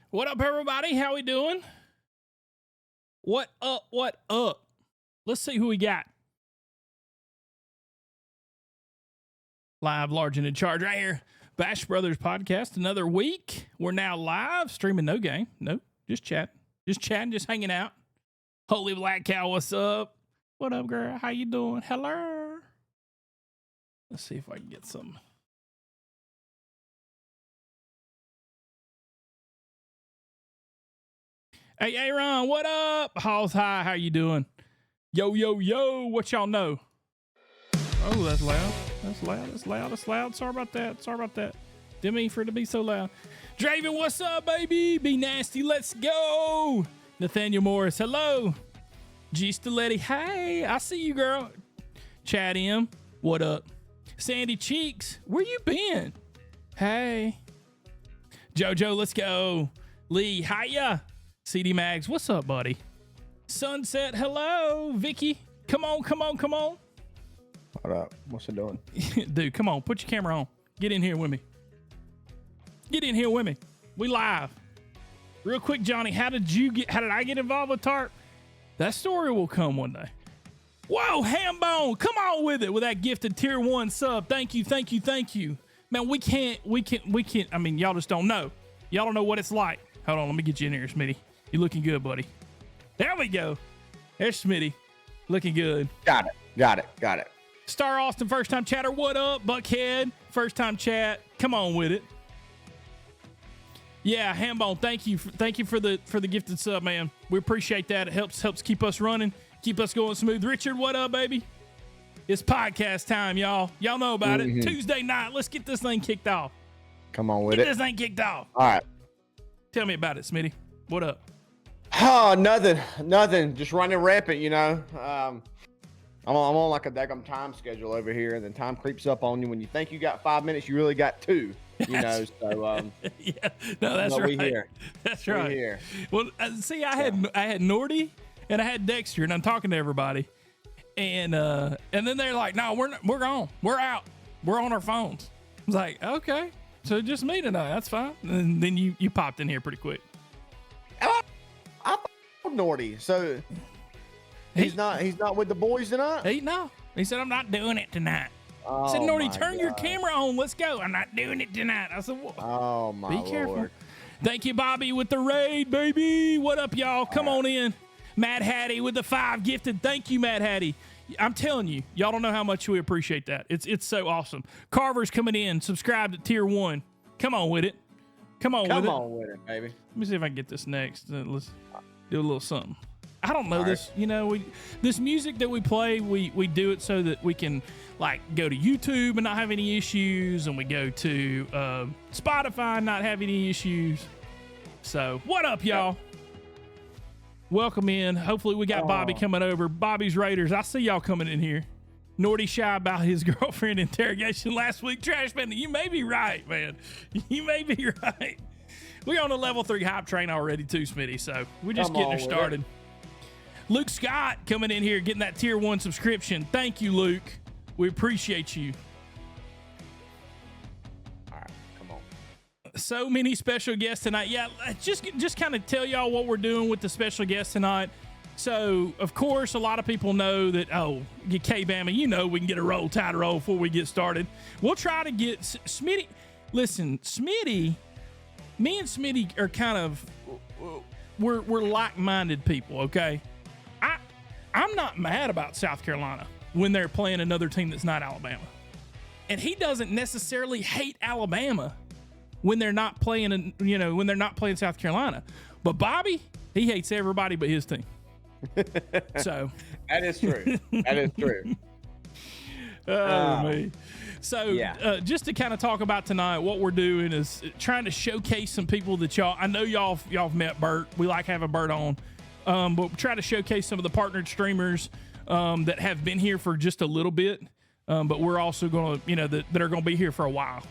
What up, everybody? How we doing? What up? What up? Let's see who we got. Live, large, and in charge right here. Bash Brothers Podcast, another week. We're now live, streaming no game. No, just chat. Just chatting, just hanging out. Holy Black Cow, what's up? What up, girl? How you doing? Hello. Let's see if I can get some. Hey, Aaron, what up? Halls High, how you doing? Yo, yo, yo, what y'all know? Oh, that's loud. That's loud. That's loud. That's loud. Sorry about that. Sorry about that. Didn't mean for it to be so loud. Draven, what's up, baby? Be nasty. Let's go. Nathaniel Morris, hello. G Stiletti, hey, I see you, girl. Chad M, what up? Sandy Cheeks, where you been? Hey. Jojo, let's go. Lee, hiya. CD Mags, what's up, buddy? Sunset, hello. Vicky, come on, come on, come on. What up? What's it doing? Dude, come on, put your camera on. Get in here with me. Get in here with me. We live. Real quick, Johnny, how did I get involved with TARP? That story will come one day. Whoa, Hambone, come on with it with that gifted tier 1 sub. Thank you, thank you, thank you. Man, we can't, I mean, y'all just don't know. Y'all don't know what it's like. Hold on, let me get you in here, Smitty. You looking good, buddy. There we go. There's Smitty. Looking good. Got it. Star Austin, first time chatter. What up, Buckhead? First time chat. Come on with it. Yeah, Hambone, thank you for the gifted sub, man. We appreciate that. It helps keep us running, keep us going smooth. Richard, what up, baby? It's podcast time, y'all. Y'all know about it. Tuesday night. Let's get this thing kicked off. Come on with Get it. this thing kicked off. All right. Tell me about it, Smitty. What up? Oh, nothing. Just running rampant, you know. I'm on like a daggum time schedule over here, and then time creeps up on you. When you think you got 5 minutes, you really got 2. You know, so yeah, no, that's right. We here. That's we right. Here. Well, see, I had Nordy and I had Dexter, and I'm talking to everybody, and then they're like, "No, we're gone. We're out. We're on our phones." I was like, "Okay, so just me tonight. That's fine." And then you popped in here pretty quick. I Nordy, so he's not with the boys tonight. He said, "I'm not doing it tonight." I said, Nordy, turn your camera on. Let's go. I'm not doing it tonight. I said, oh my be careful. Lord. Thank you, Bobby, with the raid, baby. What up, y'all? Come on in. Mad Hattie with the 5 gifted. Thank you, Mad Hattie. I'm telling you, y'all don't know how much we appreciate that. It's so awesome. Carver's coming in. Subscribe to tier 1. Come on with it. Come on with it, baby. Let me see if I can get this next. Let's do a little something. I don't know this. Right. You know, this music that we play, we do it so that we can like go to YouTube and not have any issues, and we go to Spotify and not have any issues. So what up, y'all? Welcome in. Hopefully we got Bobby coming over. Bobby's Raiders. I see y'all coming in here. Nordy shy about his girlfriend interrogation last week. Trash man, you may be right, man. You may be right. We're on a level 3 hype train already too, Smitty. So we're just getting her started. Luke Scott coming in here, getting that tier 1 subscription. Thank you, Luke. We appreciate you. All right, come on. So many special guests tonight. Yeah, just kind of tell y'all what we're doing with the special guests tonight. So, of course, a lot of people know that, get K-Bama, you know we can get a roll tide roll before we get started. We'll try to get Smitty. Listen, Smitty, me and Smitty are kind of, we're like-minded people, okay? I'm not mad about South Carolina when they're playing another team that's not Alabama. And he doesn't necessarily hate Alabama when they're not playing, when they're not playing South Carolina. But Bobby, he hates everybody but his team. So that is true. That is true. Man. So just to kind of talk about tonight, what we're doing is trying to showcase some people that I know y'all have met Burt. We like having Burt on. But try to showcase some of the partnered streamers that have been here for just a little bit. But we're also going to, that are going to be here for a while.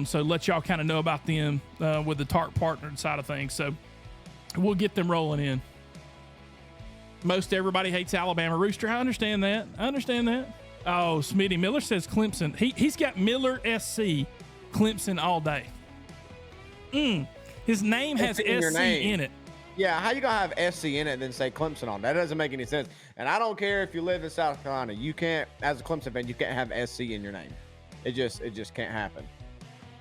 So let y'all kind of know about them with the TARP partnered side of things. So we'll get them rolling in. Most everybody hates Alabama. Rooster, I understand that. Oh, Smitty Miller says Clemson. He's got Miller SC, Clemson all day. His name has SC in your SC name. in it. Yeah, how you gonna have SC in it and then say Clemson on? That doesn't make any sense. And I don't care if you live in South Carolina. You can't, as a Clemson fan, you can't have SC in your name. It just can't happen.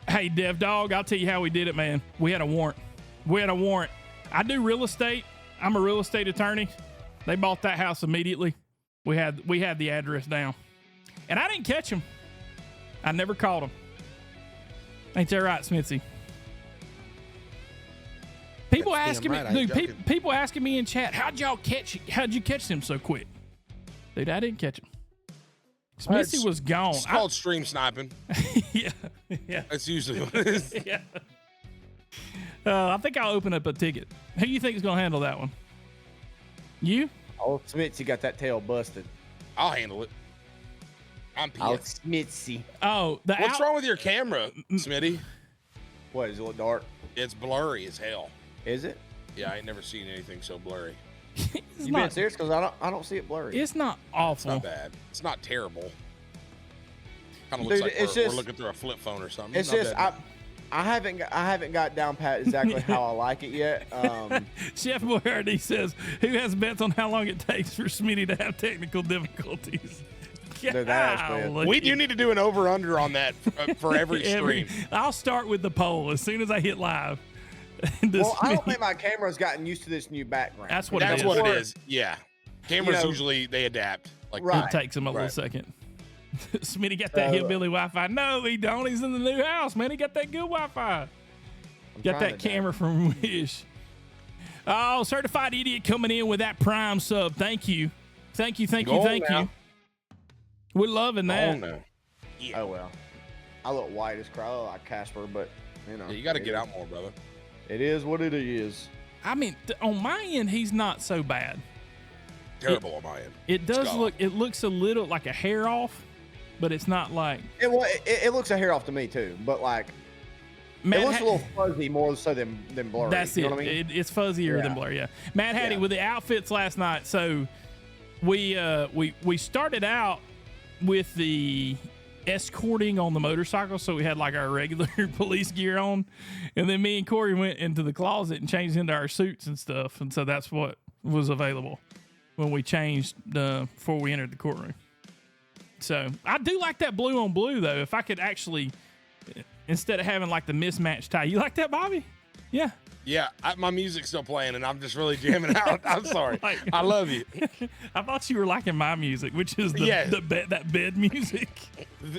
Hey, Dev Dog, I'll tell you how we did it, man. We had a warrant. I do real estate. I'm a real estate attorney. They bought that house immediately. We had the address down, and I didn't catch him. I never caught him. Ain't that right, Smithy? People asking me, dude. People asking me in chat, how'd you catch him so quick? Dude, I didn't catch him. Smithy was gone. It's called stream sniping. Yeah. That's usually what it is. Yeah. I think I'll open up a ticket. Who do you think is gonna handle that one? You? Oh, Smitzy got that tail busted. I'll handle it. I'm Oh, pissed. Smitzy. Oh, What's wrong with your camera, Smitty? What, does it look dark? It's blurry as hell. Is it? Yeah, I ain't never seen anything so blurry. You being serious? Because I don't see it blurry. It's not awful. It's not bad. It's not terrible. Kind of looks like we're looking through a flip phone or something. It's just I haven't got down pat exactly how I like it yet. Chef Boyardee says, who has bets on how long it takes for Smitty to have technical difficulties? We do need to do an over-under on that for every stream. I'll start with the poll as soon as I hit live. Well, I don't think my camera's gotten used to this new background. That's what it is. Yeah. Cameras You know, usually, they adapt. Like Right. It takes him a little second. Smitty got that hillbilly Wi-Fi. No, he don't. He's in the new house, man. He got that good Wi-Fi. Got that camera from Wish. Oh, certified idiot coming in with that Prime sub. Thank you. Thank you. We're loving that. Oh, no. Yeah. Oh, well. I look white as crap. I look like Casper, but, you know. Yeah, you got to get out more, brother. It is what it is. I mean, on my end, he's not so bad. Terrible on my end. It does look. It looks a little like a hair off, but it's not like. It looks a hair off to me too, but like it looks a little fuzzy more so than blurry. That's you it. know what I mean? It's fuzzier than blurry. Yeah. Matt Hattie with the outfits last night. So we started out with the escorting on the motorcycle, so we had like our regular police gear on, and then me and Corey went into the closet and changed into our suits and stuff, and so that's what was available when we changed before we entered the courtroom. So I do like that blue on blue though. If I could actually, instead of having like the mismatched tie, you like that, Bobby? Yeah. Yeah, my music's still playing, and I'm just really jamming out. I'm sorry. I love you. I thought you were liking my music, which is that bed music.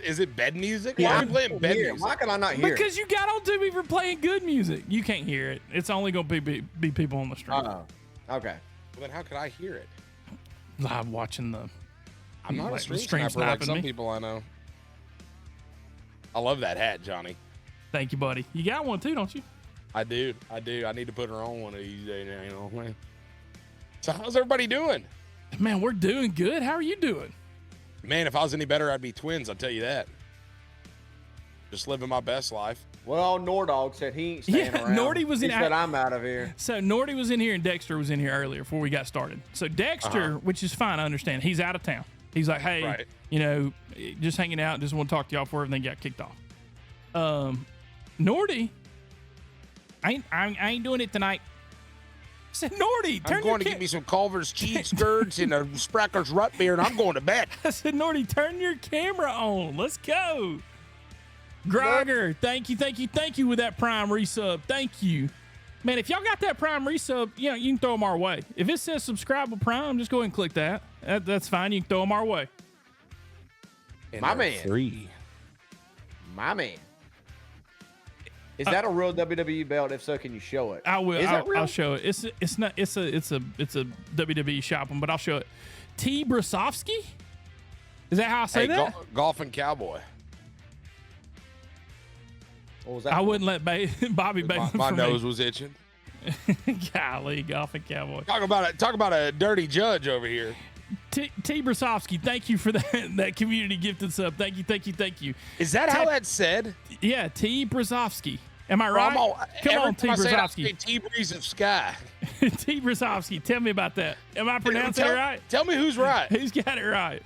Is it bed music? Yeah, Why are you playing bed music? Why can I not hear Because you got on to me for playing good music. You can't hear it. It's only going to be people on the stream. Oh, okay. Well, then how could I hear it? Live watching the. I'm not like, a stream stream sniper like sniping some me. people I know. I love that hat, Johnny. Thank you, buddy. You got one too, don't you? I do. I need to put her on one of these days now, you know, man. So how's everybody doing? Man, we're doing good. How are you doing? Man, if I was any better, I'd be twins. I'll tell you that. Just living my best life. Well, Nordog said he ain't staying around. Nordy was he said I'm out of here. So Nordy was in here and Dexter was in here earlier before we got started. So Dexter, which is fine, I understand. He's out of town. He's like, hey, you know, just hanging out. Just want to talk to y'all before everything got kicked off. Nordy, I ain't doing it tonight. I said, Nordy, I'm going to get me some Culver's cheese skirts and a Sprecher's root beer, and I'm going to bed. I said, Nordy, turn your camera on. Let's go. Grogger, thank you with that Prime resub. Thank you. Man, if y'all got that Prime resub, you know, you can throw them our way. If it says subscribe with Prime, just go ahead and click that. That's fine. You can throw them our way. My man. 3. My man. Is that a real WWE belt? If so, can you show it? I will. Is that real? I'll show it. It's a WWE shopping, but I'll show it. T. Brasovsky? Is that how I say that? Golfing cowboy. What was that? I wouldn't let Bobby Bateman. My nose was itching. Golly, golfing cowboy. Talk about a dirty judge over here. T. Brasovsky, thank you for that community gifted sub. Thank you. Is that how that's said? Yeah, T. Brasovsky. Am I right? Come on, T. Brasovsky. T. Breeze of Sky. T. Brasovsky, tell me about that. Am I pronouncing it right? Tell me who's right. Who's got it right?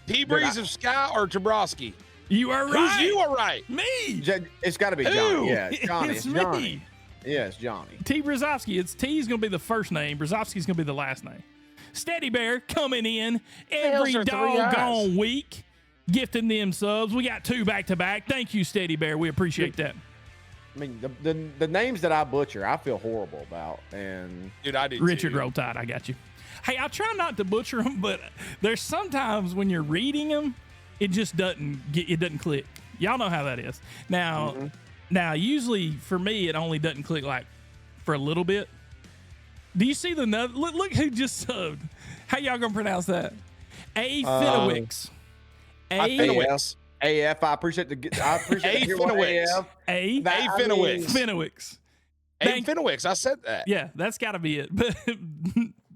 T. Breeze of Sky or Tabrowski? You are right. Who's you are right? Me. It's got to be Who? Johnny. Yeah, it's Johnny. It's It's me. Johnny. Yeah, it's Johnny. T. Brzezowski. It's T's going to be the first name. Brzezowski's going to be the last name. Steady Bear coming in every hell's there 3 eyes? doggone week, gifting them subs. We got 2 back-to-back. Thank you, Steady Bear. We appreciate that. I mean, the names that I butcher, I feel horrible about. And Dude, I do Richard too. Roll Tide, I got you. Hey, I try not to butcher them, but there's sometimes when you're reading them, it just doesn't click. Y'all know how that is. Now, usually for me, it only doesn't click like for a little bit. Do you see the look who just subbed? How y'all gonna pronounce that? A Finowix. Finowix. AF, I appreciate the A Finowix. A Finowix. Finowix. A Finowix. I said that. Yeah, that's got to be it. But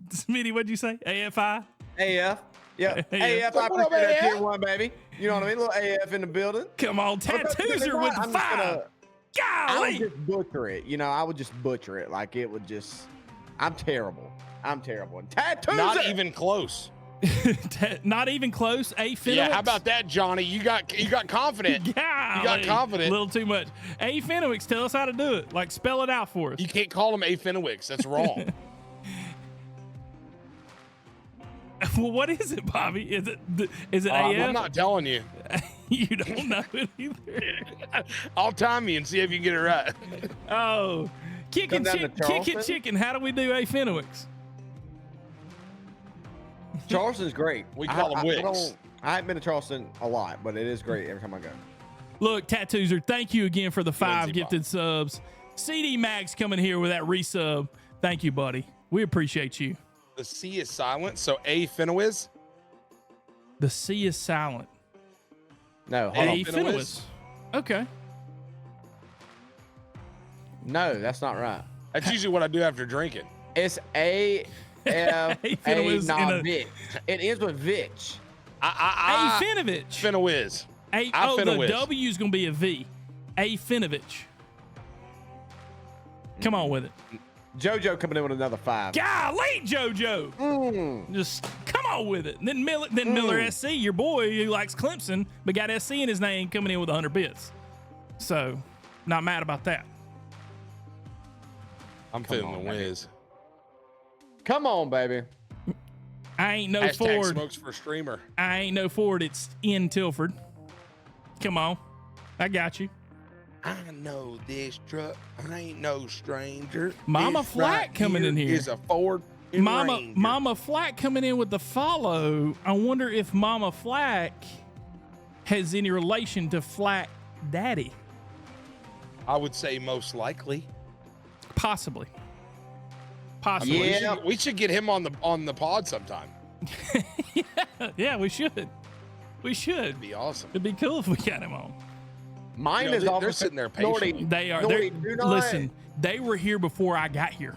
Smitty, what'd you say? AFI? AF. Yeah. AF. AF, I appreciate that tier 1, baby. You know what I mean? A little AF in the building. Come on, Tattooser with the 5. I would Golly. just butcher it. You know, I would just butcher it. Like it would just. I'm terrible. And Tattooser. Not even close. Not even close. A Finowix. Yeah, how about that, Johnny? You got confident. Golly. You got confident. A little too much. A Finowix, tell us how to do it. Like, spell it out for us. You can't call him A Finowix. That's wrong. Well, what is it, Bobby? Is it AF? I'm not telling you. You don't know it either. I'll time you and see if you can get it right. Oh, kicking Come down to Charleston? chicken. How do we do A Finowix? Charleston's great. We call him Wicks. I haven't been to Charleston a lot, but it is great every time I go. Look, Tattooser, thank you again for the 5 Lindsay gifted subs. CD Max coming here with that resub. Thank you, buddy. We appreciate you. The C is silent, so A Finowix. The C is silent. No, hold A on. Finowix. Okay. No, that's not right. That's usually what I do after drinking. It's A F A Finowix not in a- Vic. It ends with Vitch. A Finovich. Finowix. The Finowix. W is going to be a V. A Finovich. Come on with it. JoJo coming in with another 5. Golly, JoJo. Just come on with it. And then Miller SC, your boy who likes Clemson, but got SC in his name, coming in with 100 bits. So, not mad about that. I'm feeling the whiz. Come on, baby. I ain't no Hashtag Ford. smokes for streamer. I ain't no Ford. It's in Tilford. Come on. I got you. I know this truck. I ain't no stranger. Mama This Flat right coming in here. is a Ford Ranger. Mama Flack coming in with the follow. I wonder if Mama Flack has any relation to Flack Daddy. I would say most likely. Possibly. Yeah. We should get him on the pod sometime. Yeah, we should. We should. It'd be awesome. It'd be cool if we got him on. Mine You know, is they're almost sitting there Nordy, patiently. They are. Nordy, they're- do not- Listen, they were here before I got here.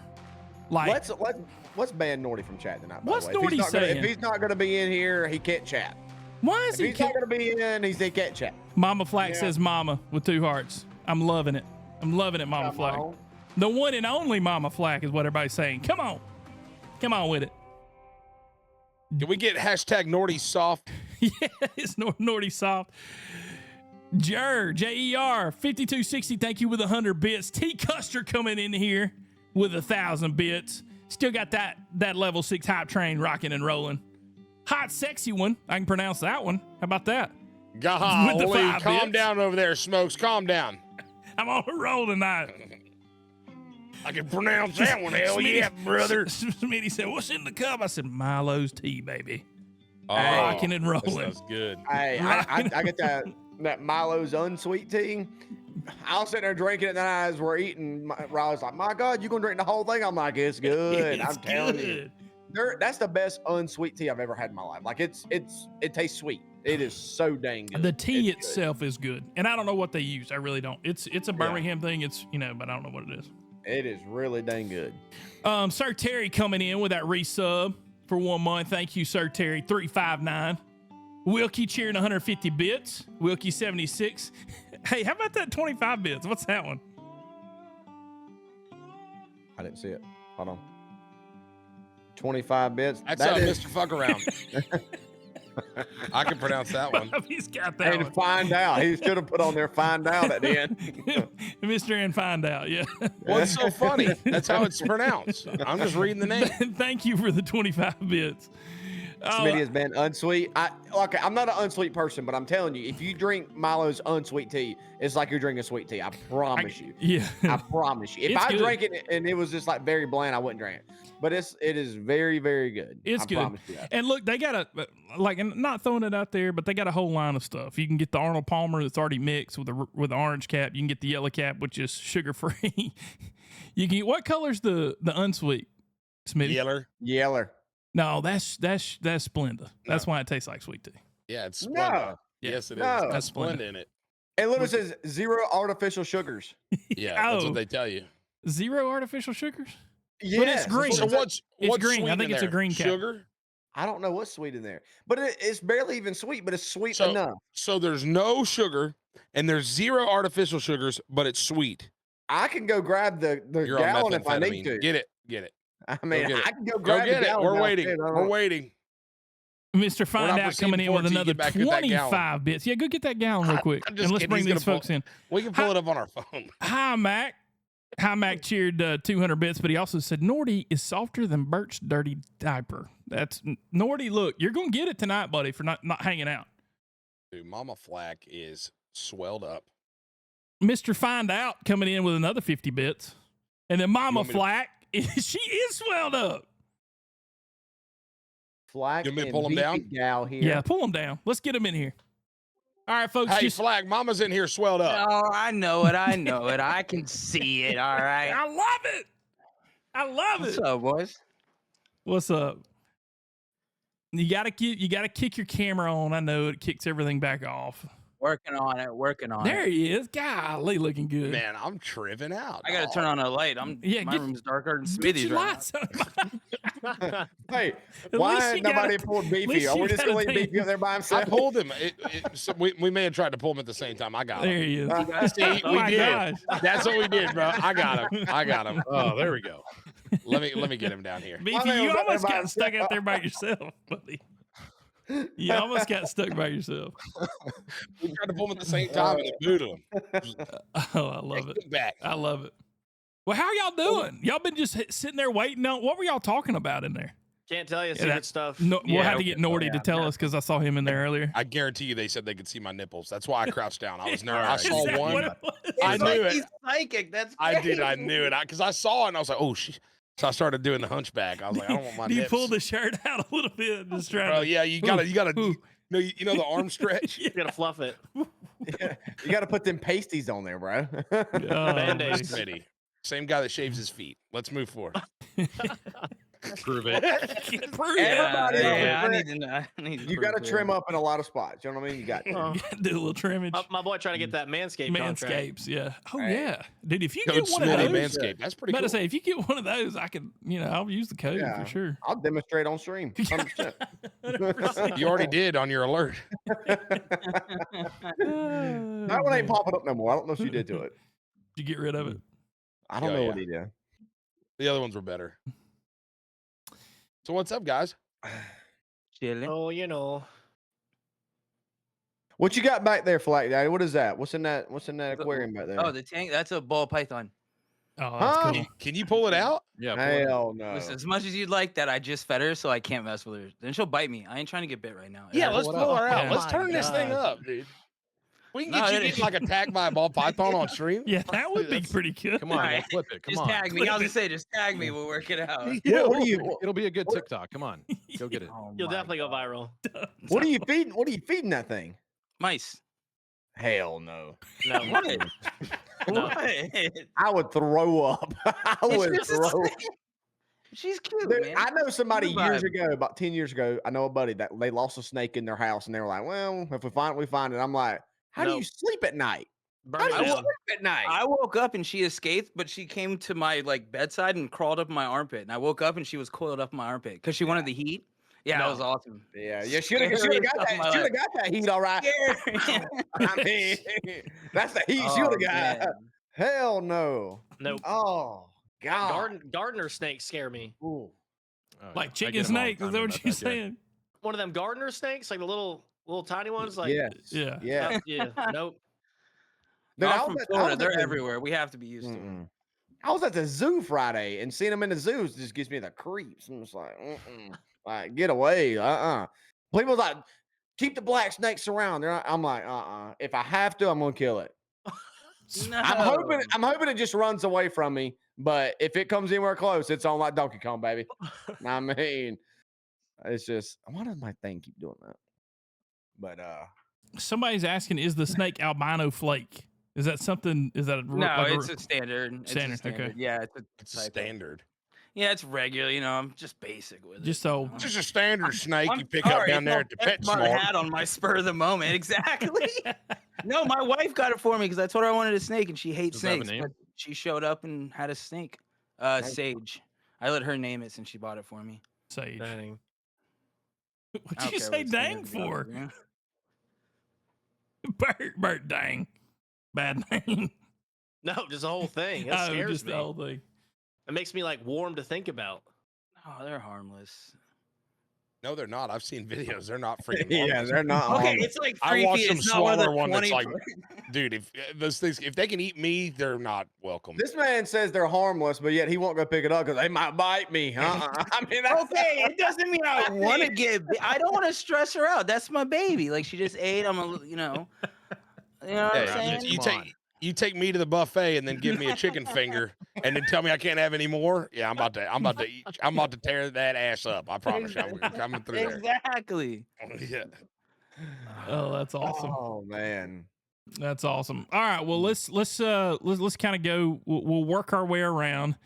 Like, Let's ban Nordy from chat tonight. By What's the way. Nordy saying? If he's not going to be in here, he can't chat. why is If he? he's not going to be in, he can't chat. Mama Flack Yeah. says "Mama" with 2 hearts. I'm loving it. I'm loving it, Mama Come Flack. on. The one and only Mama Flack is what everybody's saying. Come on with it. Can we get hashtag Nordy soft? Yeah, it's Nordy Soft. Jer 5260. Thank you with 100 bits. T Custer coming in here with 1,000 bits. Still got that level 6 hype train rocking and rolling. Hot sexy one. I can pronounce that one. How about that? Golly, With the 5 calm bits. down over there, Smokes. Calm down. I'm on a roll tonight. I can pronounce that one. Hell yeah, brother. Smitty said, "What's in the cup?" I said, "Milo's tea, baby." Oh, Rocking and that rolling. sounds good. Hey, I get that Milo's unsweet tea. I'll sit there drinking it, and then as we're eating, Riley's like, "My God, you gonna drink the whole thing?" I'm like, "It's good." It's I'm telling you, good. that's the best unsweet tea I've ever had in my life. Like it tastes sweet. It is so dang good. The tea It's good. itself is good, and I don't know what they use. I really don't. It's a Birmingham thing. It's but I don't know what it is. It is really dang good. Sir Terry coming in with that resub for 1 month. Thank you, Sir Terry. 359. Wilkie cheering 150 bits. Wilkie 76. Hey, how about that 25 bits? What's that one? I didn't see it. Hold on. 25 bits. That's That is- Mr. Fuck Around. I can pronounce that one. He's got that And one. find out. He should have put on there find out at the end. Mr. and find out. Yeah. What's so funny? That's how it's pronounced. I'm just reading the name. Thank you for the 25 bits. Smitty has been unsweet. I'm not an unsweet person, but I'm telling you, if you drink Milo's unsweet tea, it's like you're drinking sweet tea. I promise you. Yeah. I promise you. If It's I good. drank it and it was just like very bland, I wouldn't drink it. But it is very, very good. It's I good. promise you that. And look, they got and not throwing it out there, but they got a whole line of stuff. You can get the Arnold Palmer that's already mixed with the orange cap. You can get the yellow cap, which is sugar free. You can get, what color's the unsweet, Smitty? Yeller. No, that's Splenda. That's why it tastes like sweet tea. Yeah, it's Splenda. No. Yes, it is. No. That's Splenda in it. It literally says 0 artificial sugars. Yeah, that's Oh. what they tell you. 0 artificial sugars? Yes. it's green. So what's green. sweet I think in it's a there? green cap. Sugar. I don't know what's sweet in there, but it's barely even sweet, but it's sweet So- enough. So there's no sugar and there's 0 artificial sugars, but it's sweet. I can go grab the You're on gallon if I need methamphetamine. to. Get it. I mean, get it. I can go Go grab get the it. gallon. We're downstairs. waiting. I don't We're know. waiting. Mr. Find not Out coming in proceeding with forward till you another get back with that gallon. 25 bits. Yeah, go get that gallon real quick. I'm just And let's kidding. bring He's these gonna folks in. We can pull it up on our phone. Hi, Mac. Hi, Mac cheered 200 bits, but he also said Nordy is softer than Burt's dirty diaper. That's Nordy. Look, you're going to get it tonight, buddy, for not hanging out. Dude, Mama Flack is swelled up. Mr. Find Out coming in with another 50 bits. And then Mama want me to- Flack, she is swelled up. Flack You want me to and pull 'em beefy down? Gal here. Yeah, pull them down. Let's get them in here. All right, folks. Hey, just, Flag, Mama's in here swelled up. Oh, I know it. I know it. I can see it. All right. I love it. I love What's it. up, boys? What's up? You gotta kick your camera on. I know it kicks everything back off. Working on it. Working on There it. he is. Golly, looking good. Man, I'm tripping out. I gotta turn on a light. Yeah, my get- room's darker than Get Smithy's your right lights on. Hey, At why least ain't you gotta- nobody pulled at Beefy? least Are you we just gotta going to leave think. Beefy up there by I himself? pulled him. So we may have tried to pull him at the same time. I got There him. he is. See, Oh we my did. gosh. That's what we did, bro. I got him. Oh, there we go. Let me get him down here. Beefy, man you was up there almost by got stuck out there by yourself, buddy. You almost got stuck by yourself. We tried to pull him at the same time and it booed him. Oh, I love it. Get back. I love it. Well, how y'all doing? Y'all been just sitting there waiting on. What were y'all talking about in there? Can't tell you Yeah, secret that- stuff. No, we'll Yeah, have to get Nordy to tell us because I saw him in there earlier. I guarantee you they said they could see my nipples. That's why I crouched down. I was nervous. All I Is saw that one. what it was? I It's knew like it. he's psychic. That's I did. I crazy. knew it. Because I saw it and I was like, oh, shit. So I started doing the hunchback. I was like, I don't want my Do you nips. pull the shirt out a little bit? Just trying Bro, to. yeah, you gotta, Ooh. you know the arm stretch? You gotta fluff it. You got to put them pasties on there, bro. Oh, Band-Aids. Smitty. Same guy that shaves his feet. Let's move forward. Prove it. Prove it. Everybody Yeah, else, I need to know. I need to You prove got to it. trim up in a lot of spots. You know what I mean? You got to. Oh. Do a little trimmage. My boy trying to get that Manscaped contract. Manscapes, yeah. Oh Hey. yeah, dude. If you Code get one of Smitty those, Manscaped. That's pretty better cool. say if you get one of those, I can, I'll use the code Yeah. for sure. I'll demonstrate on stream. 100%. 100%. You already did on your alert. That one ain't popping up no more. I don't know if you did to it. Did you get rid of it? I don't Oh, know yeah. what he did. The other ones were better. So what's up, guys? Chilling. Oh, you know. What you got back there, Flack Daddy? What is that? What's in that aquarium back there? Oh, the tank. That's a ball python. Oh, that's Huh? cool. Can you pull it out? Yeah. pull it. Hell no. Listen, as much as you'd like that, I just fed her, so I can't mess with her. Then she'll bite me. I ain't trying to get bit right now. Yeah, let's pull it pull out. her out. Yeah. Let's Oh turn my this thing God. up, dude. We can No, get you it getting is- like attacked by a ball python on stream. Yeah, that would be That's- pretty good. Come on, Alright. we'll flip it. Come Just on. tag me. I was gonna say, just tag me. We'll work it out. Yeah, what are you? It'll be a good TikTok. Come on, go get it. Oh You'll my definitely go God. viral. What are you feeding? What are you feeding that thing? Mice. Hell no. No. What? No. What? I would throw up. I would It's just- throw. She's cute, Dude, man. I know somebody Good years vibe. ago, about 10 years ago. I know a buddy that they lost a snake in their house, and they were like, "Well, if we find it, we find it." I'm like, "How do Nope. you sleep at night? Burn How it do you down. sleep at night?" I woke up and she escaped, but she came to my bedside and crawled up my armpit. And I woke up and she was coiled up my armpit because she wanted the heat. Yeah, that No. was awesome. Yeah, should have Scariest got stuff that. in my Should have life. got that heat, all right. Scary. I mean, that's the heat Oh, you would have got. man. Hell no. Nope. Oh God. Gardener snakes scare me. Ooh. Oh, Like yeah. I chicken get 'em all the snakes. Is time that in what that you're backyard. saying? one of them gardener snakes, like the little tiny ones? Like, Yeah. Yeah. yeah. Nope. Dude, I I'm was from at- I Florida. was at They're the- everywhere. We have to be used to them. I was at the zoo Friday and seeing them in the zoos just gives me the creeps. I'm just like, like get away. People's like, keep the black snakes around. I'm like, if I have to, I'm gonna kill it. No. I'm hoping it just runs away from me. But if it comes anywhere close, it's on like Donkey Kong, baby. I mean, it's just, why does my thing keep doing that? But Somebody's asking, is the snake albino flake? Is that something? Is that a No, like it's a standard. It's a Standard, okay. standard. Yeah, It's a type of- standard. Yeah, it's regular. You know, I'm just basic with it. Just so- you know? Just a standard snake I'm you pick up sorry, down there at the that's pet my smart. hat on my spur of the moment. Exactly. No, my wife got it for me because I told her I wanted a snake and she hates Does it have a snakes. name? But she showed up and had a snake. Sage. I let her name it since she bought it for me. Sage. Dang. I What'd don't you care say what dang standard it for? is, man. Burt, dang. Bad name. No, just the whole thing. That Oh, scares just me. the whole thing. It makes me like warm to think about. Oh, they're harmless. No, they're not. I've seen videos. They're not freaking. yeah, harmless. they're not. Okay, harmless. it's like I 3 watched feet. them It's not one of the swallow one that's 20 like, dude, if those things, if they can eat me, they're not welcome. This man says they're harmless, but yet he won't go pick it up because they might bite me. I mean, that's, Okay, it doesn't mean I want to get. I don't want to stress her out. That's my baby. Like she just ate. I'm a, you know what Yeah, I'm you- saying? you Come take on. you take me to the buffet and then give me a chicken finger and then tell me I can't have any more. Yeah, I'm about to tear that ass up. I promise you, I'm coming through there. Exactly. Yeah. Oh, that's awesome. oh man. That's awesome. All right, well let's kind of go. We'll work our way around.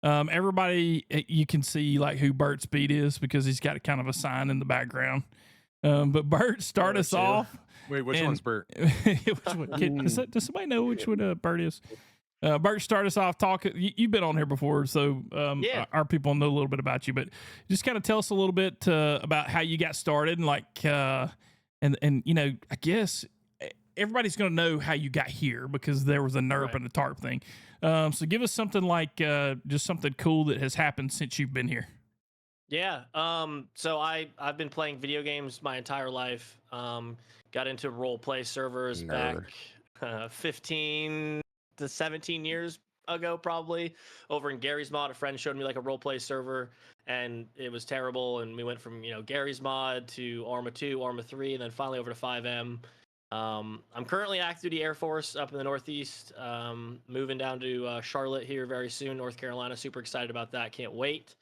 Everybody, you can see like who Burt's beat is because he's got kind of a sign in the background. But Burt, start us too. off. Wait, which And- one's Burt? Which one? Does somebody know which one Burt is? Burt, start us off. You've been on here before, so Yeah. our people know a little bit about you. But just kind of tell us a little bit about how you got started, and like, and you know, I guess everybody's going to know how you got here because there was a NERP Right. and a TARP thing. So give us something like just something cool that has happened since you've been here. Yeah. So I've been playing video games my entire life. Got into role play servers Nerd. back 15 to 17 years ago, probably. Over in Gary's Mod, a friend showed me like a role play server, and it was terrible. And we went from Gary's Mod to Arma 2, Arma 3, and then finally over to 5M. I'm currently active duty Air Force up in the Northeast. Moving down to Charlotte here very soon, North Carolina. Super excited about that. Can't wait.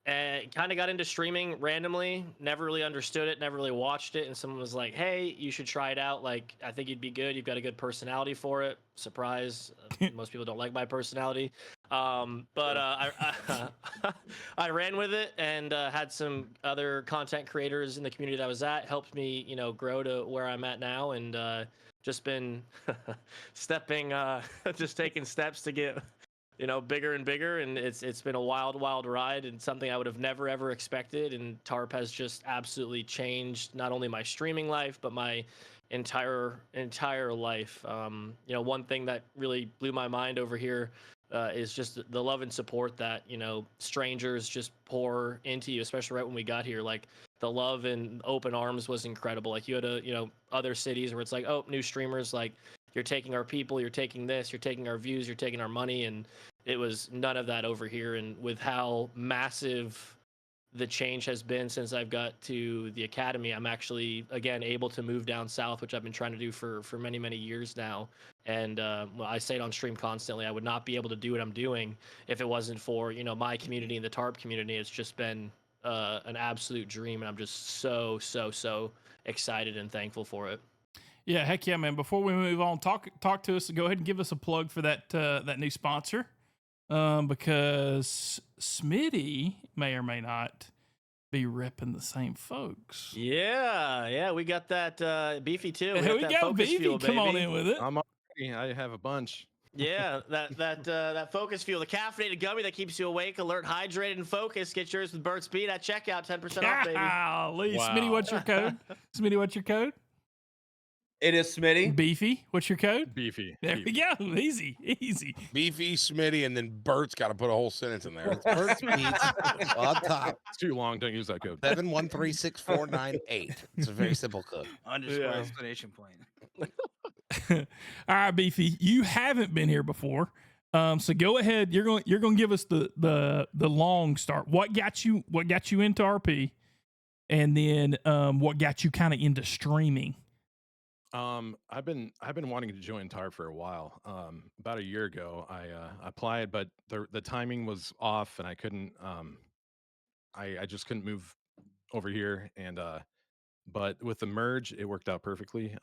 And kind of got into streaming randomly. Never really understood it. Never really watched it. And someone was like, "Hey, you should try it out. Like, I think you'd be good. You've got a good personality for it." Surprise! Most people don't like my personality. I ran with it and had some other content creators in the community that I was at helped me, grow to where I'm at now, and just been just taking steps to get bigger and bigger, and it's been a wild ride and something I would have never ever expected. And TARP has just absolutely changed not only my streaming life but my entire life. One thing that really blew my mind over here is just the love and support that strangers just pour into you, especially right when we got here. Like, the love and open arms was incredible. Like, you had other cities where it's like, oh, new streamers, like, you're taking our people, you're taking this, you're taking our views, you're taking our money, and it was none of that over here. And with how massive the change has been since I've got to the academy, I'm actually again able to move down south, which I've been trying to do for many years now. And I say it on stream constantly, I would not be able to do what I'm doing if it wasn't for my community and the TARP community. It's just been an absolute dream, and I'm just so excited and thankful for it. Yeah, heck yeah, man. Before we move on, talk to us. Go ahead and give us a plug for that new sponsor, because Smitty may or may not be repping the same folks. Yeah, we got that Beefy too. Here we that go, Focus Beefy. Fuel, Come on baby. in with it. I'm already, I have a bunch. Yeah, that Focus Fuel, the caffeinated gummy that keeps you awake, alert, hydrated, and focused. Get yours with Burt Speed at checkout, 10% off, baby. Golly. Wow. Smitty, what's your code? Smitty, what's your code? It is Smitty. Beefy, what's your code? Beefy. There we go. Easy. Beefy, Smitty, and then Bert's got to put a whole sentence in there. Bert's Beats on top. It's too long. Don't use that code. 7136498. It's a very simple code. Underscore Yeah. exclamation point. All right, Beefy, you haven't been here before. So go ahead. You're going to give us the long start. What got you into RP, and then what got you kind of into streaming? I've been wanting to join TARP for a while. About a year ago, I applied, but the timing was off, and I couldn't. I just couldn't move over here, and but with the merge, it worked out perfectly.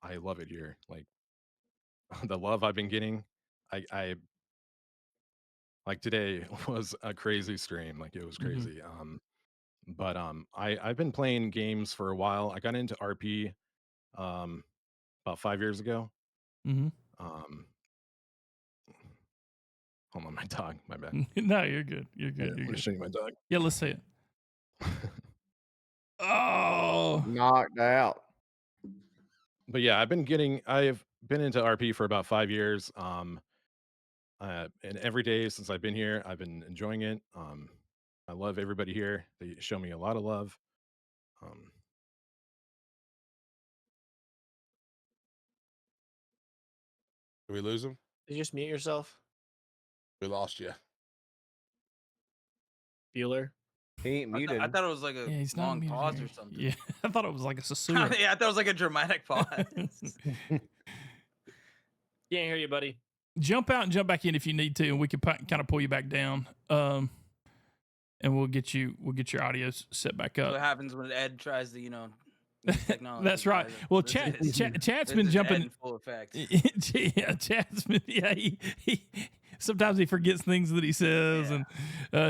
I love it here. Like the love I've been getting. I like today was a crazy stream. Like it was crazy. But I've been playing games for a while. I got into RP about 5 years ago. Mm-hmm. Hold on, my dog. My bad. No, you're good. You're Yeah, good. I'm You're gonna good. show you my dog. Yeah, let's see it. Oh, Knocked out. But yeah, I've been into RP for about 5 years. And every day since I've been here, I've been enjoying it. I love everybody here. They show me a lot of love. Did we lose him? Did you just mute yourself, We lost you. Bueller? He ain't muted. I thought it was like a yeah, he's not long muted pause here. or something. Yeah, I thought it was like a sewer. Yeah, I thought it was like a dramatic pause. Can't hear you, buddy. Jump out and jump back in if you need to, and we can kind of pull you back down. And we'll get your audio set back What up. happens when Ed tries to, use technology? That's right. Well, Chat's been jumping. in full effect. Yeah, Chat's been. Yeah, he sometimes he forgets things that he says, and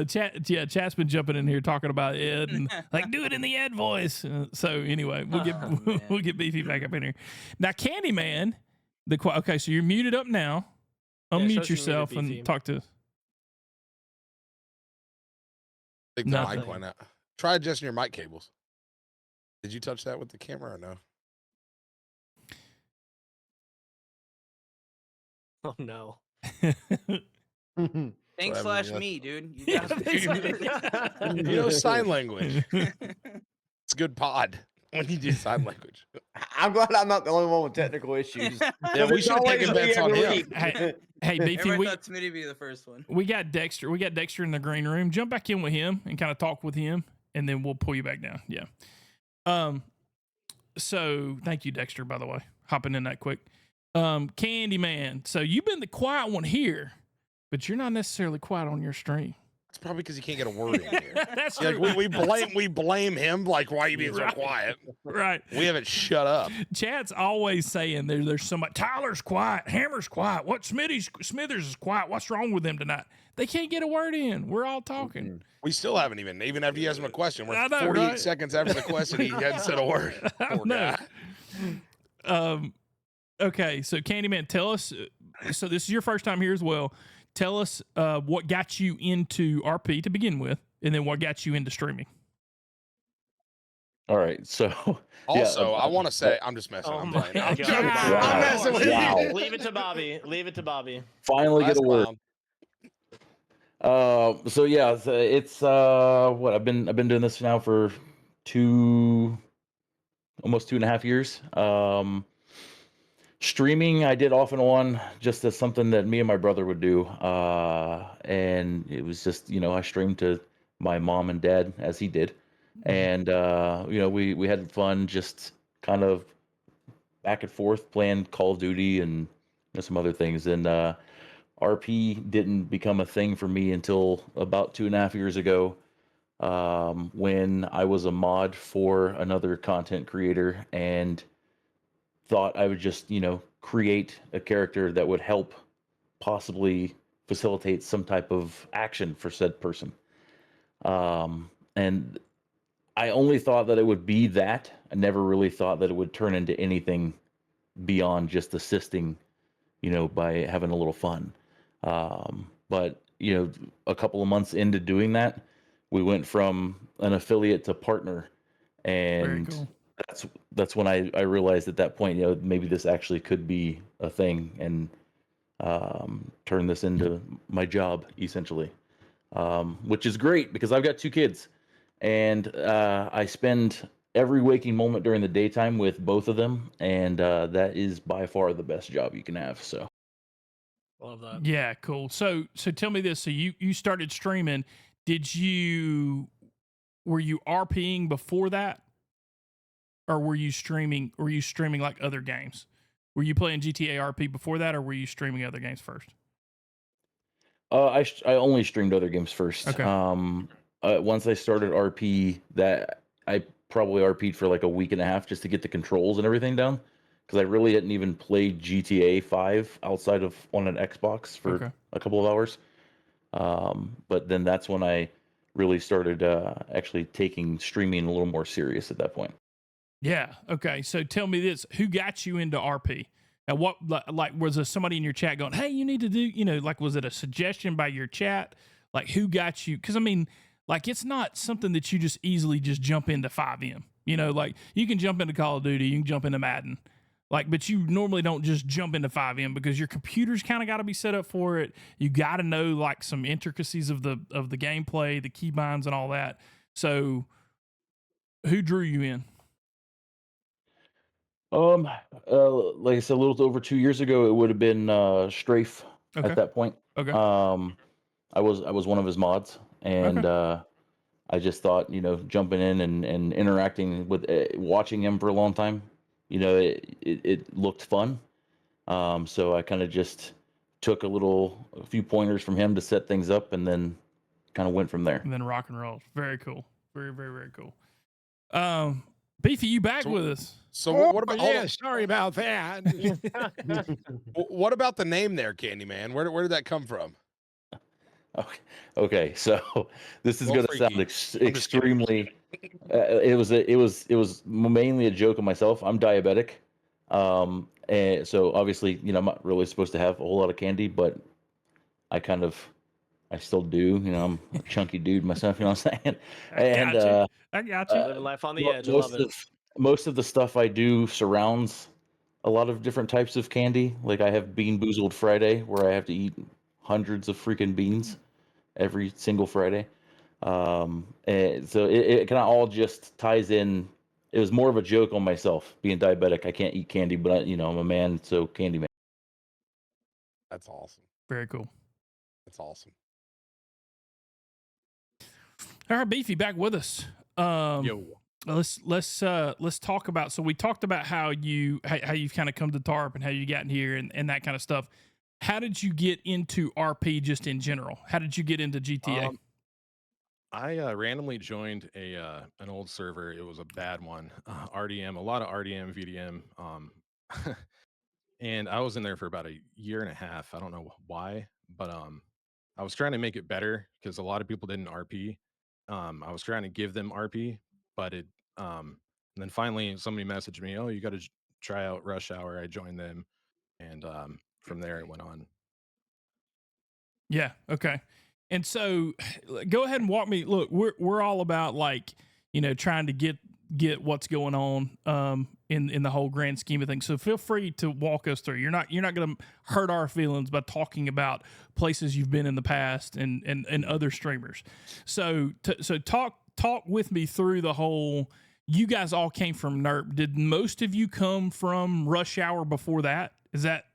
Chat's been jumping in here talking about Ed and like do it in the Ed voice. So anyway, we'll get Beefy back up in here. Now, Candyman, okay, so you're muted up now. Yeah, Unmute show us you yourself muted, Beefy. and talk to us. I think the Nothing. mic went out. Try adjusting your mic cables. Did you touch that with the camera or no? Oh no. Thanks Whatever, slash yeah. me, dude. You Yeah, got You know sign language. It's good pod when you do sign language. I'm glad I'm not the only one with technical issues. Yeah, we should have taken bets on him. Hey, Beefy, Everybody thought Smitty would be the first one. we got Dexter. We got Dexter in the green room. Jump back in with him and kind of talk with him, and then we'll pull you back down. Yeah. So thank you, Dexter, by the way, hopping in that quick. Candyman. So you've been the quiet one here, but you're not necessarily quiet on your stream. It's probably because he can't get a word in here. That's Like, true. we blame him. Like, why are you being so Right. quiet? Right. We haven't shut up. Chad's always saying there's somebody. Tyler's quiet. Hammer's quiet. What Smithers is quiet. What's wrong with them tonight? They can't get a word in. We're all talking. We still haven't even after you ask him a question. We're I know, 48 right? seconds after the question. He hadn't said a word. I Poor know. guy. Okay, so Candyman, tell us. So this is your first time here as well. Tell us what got you into RP to begin with, and then what got you into streaming. All right, so Also, I want to say, I'm just messing. Oh I'm my playing. I'm God. joking. Wow. I'm messing with Wow. you. Leave it to Bobby. Leave it to Bobby. finally get Last a word. clown. So yeah, it's what I've been doing this now for almost 2.5 years. Streaming I did off and on just as something that me and my brother would do, and it was just I streamed to my mom and dad as he did, and we had fun just kind of back and forth playing Call of Duty and some other things, and RP didn't become a thing for me until about 2.5 years ago, when I was a mod for another content creator and thought I would just, create a character that would help possibly facilitate some type of action for said person. And I only thought that it would be that. I never really thought that it would turn into anything beyond just assisting, by having a little fun. But, a couple of months into doing that, we went from an affiliate to partner, and Very cool. that's when I realized at that point, maybe this actually could be a thing, and turn this into my job essentially, which is great because I've got 2 kids, and I spend every waking moment during the daytime with both of them, and that is by far the best job you can have. So Love that. Yeah, cool. So tell me this. So you started streaming. Were you RPing before that? Or were you streaming like other games? Were you playing GTA RP before that, or were you streaming other games first? I only streamed other games first. Okay. Once I started RP, that I probably RP'd for like a week and a half just to get the controls and everything down, because I really hadn't even played GTA 5 outside of on an Xbox for a couple of hours. But then that's when I really started actually taking streaming a little more serious at that point. Yeah. Okay. So tell me this: who got you into RP? Now, what like was there somebody in your chat going, "Hey, you need to do," like was it a suggestion by your chat? Like who got you? Because I mean, like it's not something that you just easily just jump into 5M. Like you can jump into Call of Duty, you can jump into Madden, but you normally don't just jump into 5M because your computer's kind of got to be set up for it. You got to know like some intricacies of the gameplay, the keybinds, and all that. So, who drew you in? Like I said, a little over 2 years ago, it would have been Strafe Okay. at that point. Okay. I was one of his mods, and I just thought, jumping in and interacting with, watching him for a long time, it looked fun. So I kind of just took a few pointers from him to set things up, and then kind of went from there. And then rock and roll. Very cool. Very, very, very cool. Beefy, you back with us? So what about? Yeah, sorry about that. What about the name there, Candyman? Where did that come from? Okay. So this is going to sound extremely. It was mainly a joke of myself. I'm diabetic, and so obviously, I'm not really supposed to have a whole lot of candy, but I still do. I'm a chunky dude myself. You know what I'm saying? I got you. Living life on the edge. I love it. Most of the stuff I do surrounds a lot of different types of candy. Like I have Bean Boozled Friday, where I have to eat hundreds of freaking beans every single Friday. And so it kind of all just ties in. It was more of a joke on myself being diabetic. I can't eat candy, but I'm a man, so candy man. That's awesome. Very cool. That's awesome. All right, Beefy, back with us. Yo. Let's talk about. So we talked about how you've kind of come to TARP and how you got in here and that kind of stuff. How did you get into RP just in general? How did you get into GTA? I randomly joined an old server. It was a bad one. RDM, a lot of RDM, VDM. And I was in there for about a year and a half. I don't know why, but I was trying to make it better because a lot of people didn't RP. I was trying to give them RP, but and then finally somebody messaged me, "Oh, you got to try out Rush Hour." I joined them, and from there it went on. Yeah. Okay. And so, go ahead and walk me. Look, we're all about trying to get what's going on in the whole grand scheme of things. So feel free to walk us through. You're not going to hurt our feelings by talking about places you've been in the past and other streamers. So talk with me through the whole. You guys all came from NERP. Did most of you come from Rush Hour before that? Is that?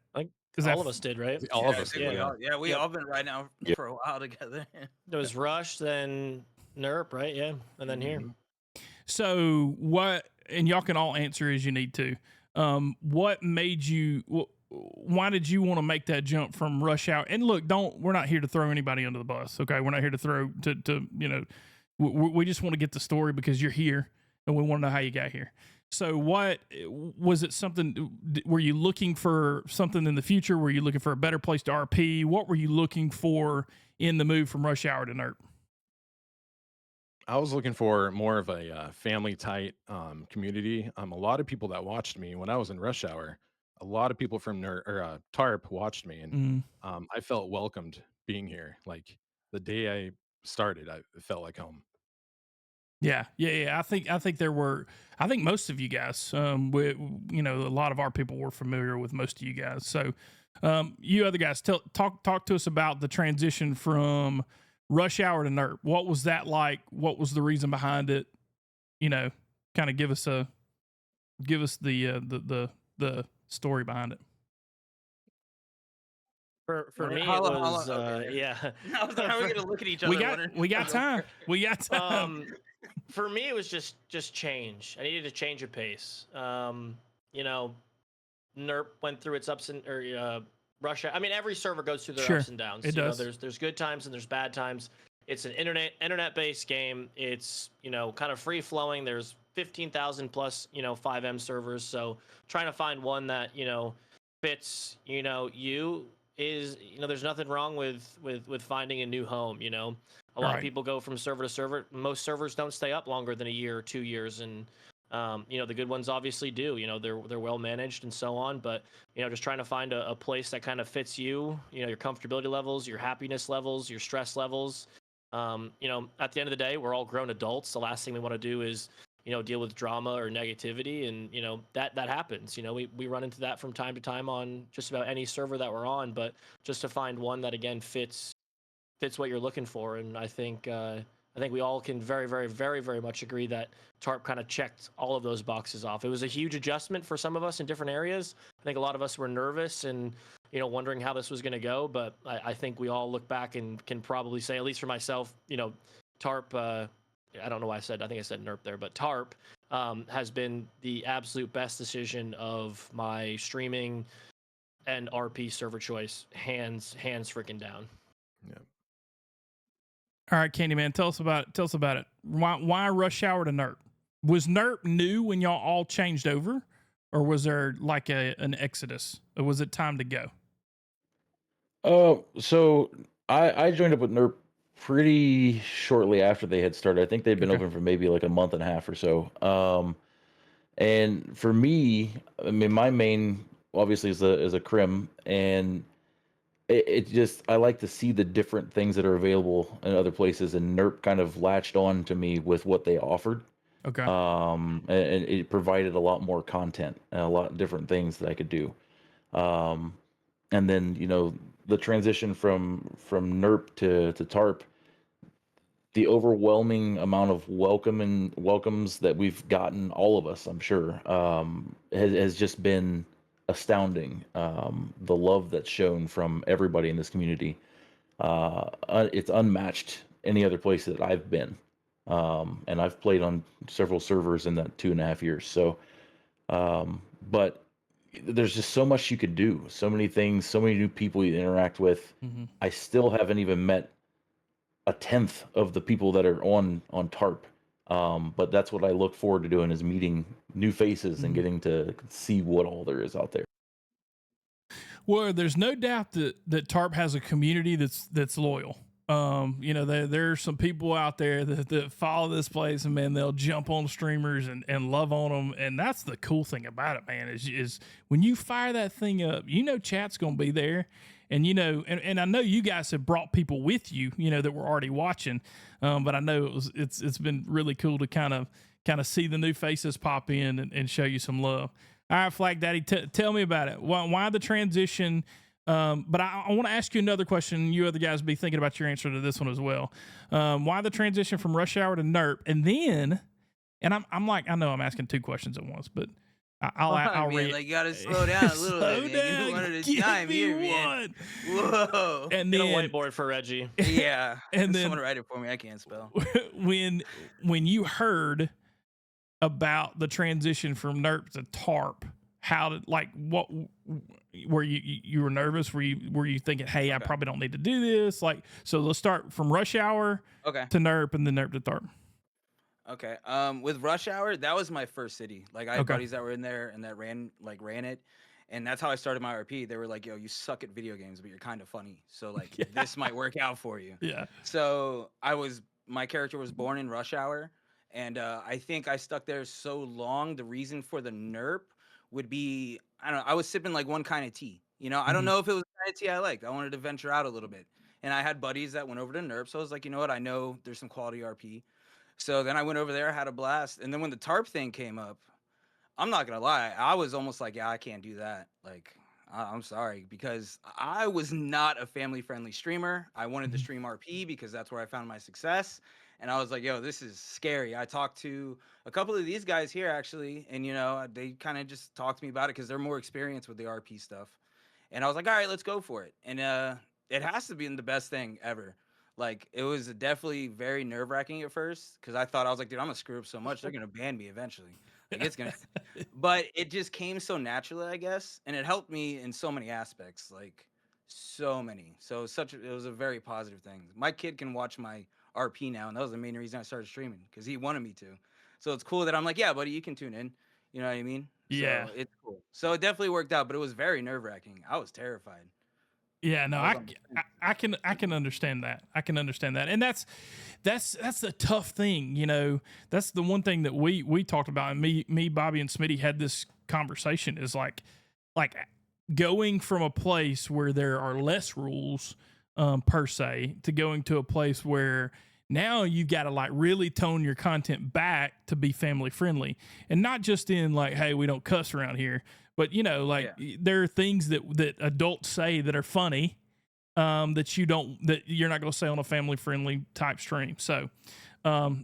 All of us did, right? All of us. Yeah, we all been right now for a while together. There was Rush, then NERP, right? Yeah, and then here. So what? And y'all can all answer as you need to. What made you? Why did you want to make that jump from Rush Hour? And look, we're not here to throw anybody under the bus. Okay, we're not here to throw we just want to get the story because you're here and we want to know how you got here. So what was it? Something? Were you looking for something in the future? Were you looking for a better place to RP? What were you looking for in the move from Rush Hour to NERP? I was looking for more of a family tight community. A lot of people that watched me when I was in Rush Hour, a lot of people from TARP watched me, and I felt welcomed being here. Like the day I started, I felt like home. Yeah. I think there were. I think most of you guys, a lot of our people were familiar with most of you guys. So, you other guys, talk to us about the transition from Rush Hour to NERP. What was that like? What was the reason behind it? Kind of give us the story behind it. For me, How it long- how was long- okay, yeah. How are we gonna look at each other? We got time. We got time. For me, it was just change. I needed a change of pace. NERP went through its ups and Russia. I mean, every server goes through their ups and downs. It does. There's good times and there's bad times. It's an internet based game. It's kind of free flowing. There's 15,000 plus 5M servers. So trying to find one that fits you is there's nothing wrong with finding a new home. A lot of people go from server to server. Most servers don't stay up longer than a year or 2 years, and the good ones obviously do. They're well managed and so on. But just trying to find a place that kind of fits you. Your comfortability levels, your happiness levels, your stress levels. At the end of the day, we're all grown adults. The last thing we want to do is deal with drama or negativity, and that happens. We run into that from time to time on just about any server that we're on. But just to find one that again fits what you're looking for, and I think we all can very, very, very, very much agree that TARP kind of checked all of those boxes off. It was a huge adjustment for some of us in different areas. I think a lot of us were nervous and wondering how this was going to go, but I think we all look back and can probably say, at least for myself, TARP. I don't know why I said NERP there, but TARP has been the absolute best decision of my streaming and RP server choice, hands freaking down. Yeah. All right, Candyman, tell us about it. Why Rush Hour to NERP? Was NERP new when y'all all changed over, or was there like an exodus? Or was it time to go? So I joined up with NERP pretty shortly after they had started. I think they'd been open for maybe like a month and a half or so. And for me, I mean, my main obviously is a crim, and it just I like to see the different things that are available in other places, and NERP kind of latched on to me with what they offered. Okay. And it provided a lot more content and a lot of different things that I could do. And then the transition from NERP to TARP, the overwhelming amount of welcomes that we've gotten, all of us, I'm sure, has just been astounding. The love that's shown from everybody in this community, it's unmatched any other place that I've been. And I've played on several servers in that 2.5 years. So, but there's just so much you could do, so many things, so many new people you interact with. Mm-hmm. I still haven't even met a tenth of the people that are on TARP. But that's what I look forward to doing, is meeting new faces and getting to see what all there is out there. Well, there's no doubt that TARP has a community that's loyal. There are some people out there that follow this place, and man, they'll jump on streamers and love on them. And that's the cool thing about it, man, is when you fire that thing up, chat's going to be there. And, and I know you guys have brought people with you, that were already watching. But I know it's been really cool to kind of see the new faces pop in and show you some love. All right, Flag Daddy, tell me about it. Why the transition? But I want to ask you another question. You other guys be thinking about your answer to this one as well. Why the transition from Rush Hour to NERP? And then, I'm like, I know I'm asking two questions at once, but I'll read. You gotta slow down a little bit. Man. One at a time here, man. Whoa. Get And then a whiteboard for Reggie. Yeah. And then someone write it for me. I can't spell. when you heard about the transition from NERP to TARP, how did what were you were nervous? Were you thinking, hey, I probably don't need to do this? So let's start from Rush Hour to NERP, and then NERP to TARP. Okay. With Rush Hour, that was my first city. Like I had buddies that were in there and that ran it. And that's how I started my RP. They were like, yo, you suck at video games, but you're kind of funny. So this might work out for you. Yeah. So my character was born in Rush Hour. And I think I stuck there so long. The reason for the NERP would be, I don't know, I was sipping like one kind of tea. I don't know if it was the kind of tea I liked. I wanted to venture out a little bit. And I had buddies that went over to NERP. So I was like, you know what? I know there's some quality RP. So then I went over there, had a blast. And then when the TARP thing came up, I'm not gonna lie, I was almost like, yeah, I can't do that. Like, I'm sorry, because I was not a family-friendly streamer. I wanted to stream RP because that's where I found my success. And I was like, yo, this is scary. I talked to a couple of these guys here actually, and they kind of just talked to me about it because they're more experienced with the RP stuff. And I was like, all right, let's go for it. And it has to be the best thing ever. Like, it was definitely very nerve-wracking at first because I was like, dude, I'm gonna screw up so much, they're gonna ban me eventually. Like, it's gonna, but it just came so naturally, I guess, and it helped me in so many aspects, like so many. So it was a very positive thing. My kid can watch my RP now, and that was the main reason I started streaming because he wanted me to. So it's cool that I'm like, yeah, buddy, you can tune in. You know what I mean? Yeah. So it's cool. So it definitely worked out, but it was very nerve-wracking. I was terrified. Yeah, no, I was on the fence. I can understand that. I can understand that, and that's the tough thing, That's the one thing that we talked about, and me, Bobby, and Smitty had this conversation is like going from a place where there are less rules per se to going to a place where now you got to like really tone your content back to be family friendly, and not just in like, hey, we don't cuss around here. But there are things that adults say that are funny, that you're not going to say on a family friendly type stream. So, I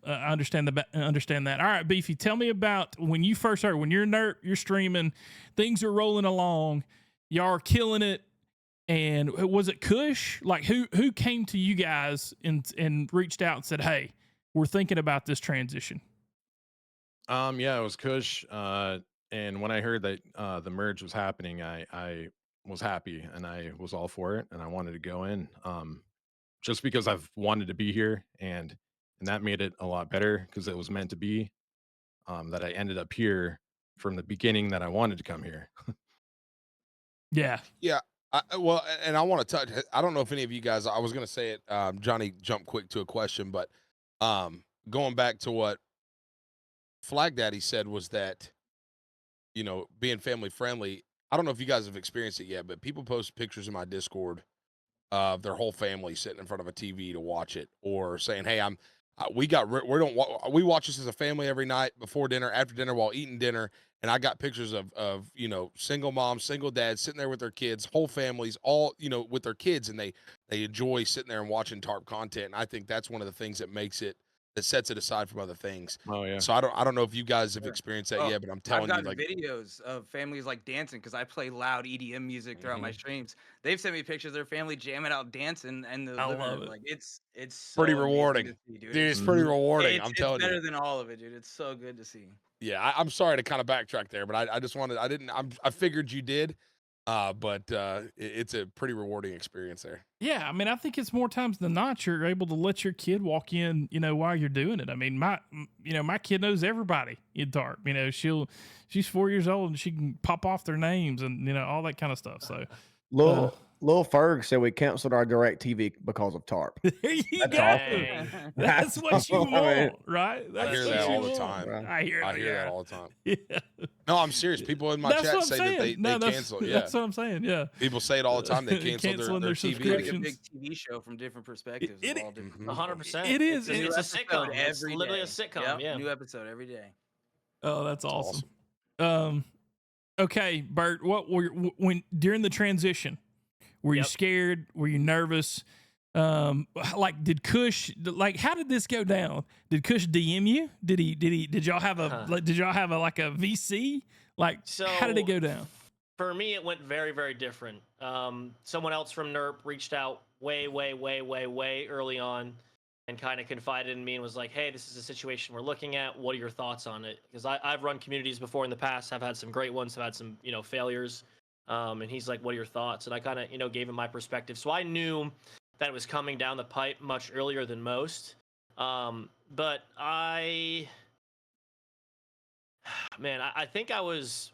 understand that. All right, Beefy, tell me about when you first started. When you're streaming, things are rolling along, y'all are killing it. And was it Kush? Like who came to you guys and reached out and said, "Hey, we're thinking about this transition"? Yeah, it was Kush. And when I heard that the merge was happening, I was happy and I was all for it and I wanted to go in. Just because I've wanted to be here and that made it a lot better because it was meant to be. That I ended up here from the beginning that I wanted to come here. Yeah. Yeah. Well, and I want to touch. I don't know if any of you guys. I was going to say it. Johnny jumped quick to a question, but going back to what Flag Daddy said was that being family friendly. I don't know if you guys have experienced it yet, but people post pictures in my Discord of their whole family sitting in front of a TV to watch it, or saying, "Hey, we watch this as a family every night before dinner, after dinner, while eating dinner." And I got pictures of single moms, single dads sitting there with their kids, whole families, all with their kids, and they enjoy sitting there and watching TARP content. And I think that's one of the things that sets it aside from other things. Oh yeah. So I don't know if you guys have Sure. experienced that Oh, yet, but I'm I've telling you, gotten like, videos of families like dancing because I play loud EDM music throughout my streams. They've sent me pictures of their family jamming out dancing in the I living love room. it. Like it's so pretty amazing rewarding. to see, dude. Dude, it's pretty rewarding. It's I'm telling better you. than all of it, dude. It's so good to see. Yeah, I'm sorry to kind of backtrack there, but I just wanted. I figured you did, but it's a pretty rewarding experience there. Yeah, I mean, I think it's more times than not you're able to let your kid walk in, while you're doing it. I mean, my kid knows everybody in TARP. She's 4 years old and she can pop off their names and all that kind of stuff. So, Lil Ferg said we canceled our direct TV because of TARP. there you That's go. awesome. That's what you I mean, want, right? I That's hear what that you all the want. time. Right. I hear that all the time. Yeah. No, I'm serious. People in my That's chat what I'm say saying. that they cancel. Yeah, That's what I'm saying. Yeah. people say it all the time. They cancel Canceling their their TV. Like a subscriptions. big TV show from different perspectives. It- of all different people. 100%. It is. It's a episode sitcom. It's every literally a day. sitcom. Yep, Yeah. new episode every day. Oh, that's awesome. Okay, Bert, when during the transition, were you scared? Were you nervous? Did Kush, how did this go down? Did Kush DM you? Did y'all have a VC? How did it go down? For me, it went very, very different. Someone else from NERP reached out way early on and kind of confided in me and was like, hey, this is a situation we're looking at. What are your thoughts on it? Because I've run communities before in the past. I've had some great ones. I've had some, failures. And he's like, what are your thoughts? And I kind of, gave him my perspective. So I knew that it was coming down the pipe much earlier than most. But I think I was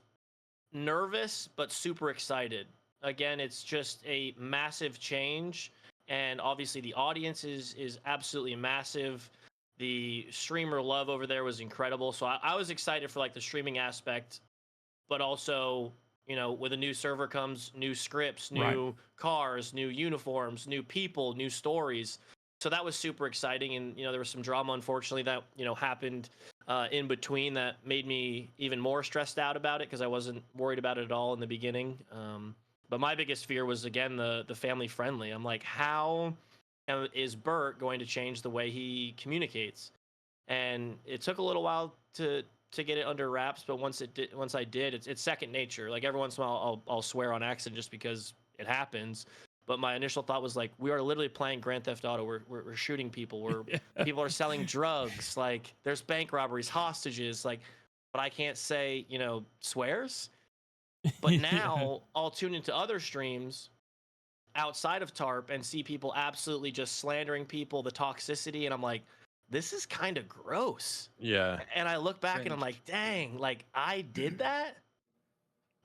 nervous, but super excited. Again, it's just a massive change. And obviously the audience is absolutely massive. The streamer love over there was incredible. So I was excited for the streaming aspect, but also, with a new server comes new scripts, new cars, new uniforms, new people, new stories. so that was super exciting. And, there was some drama, unfortunately, that, happened in between that made me even more stressed out about it because I wasn't worried about it at all in the beginning. But my biggest fear was, again, the family friendly. I'm like, how is Burt going to change the way he communicates? And it took a little while to get it under wraps, but once I did, it's second nature. Like every once in a while, I'll swear on accident just because it happens. But my initial thought was like, we are literally playing Grand Theft Auto. We're shooting people. People are selling drugs. Like there's bank robberies, hostages. Like, but I can't say swears. But now I'll tune into other streams outside of TARP and see people absolutely just slandering people, the toxicity, and I'm like, this is kind of gross. Yeah. And I look back and I'm like, dang, like I did that.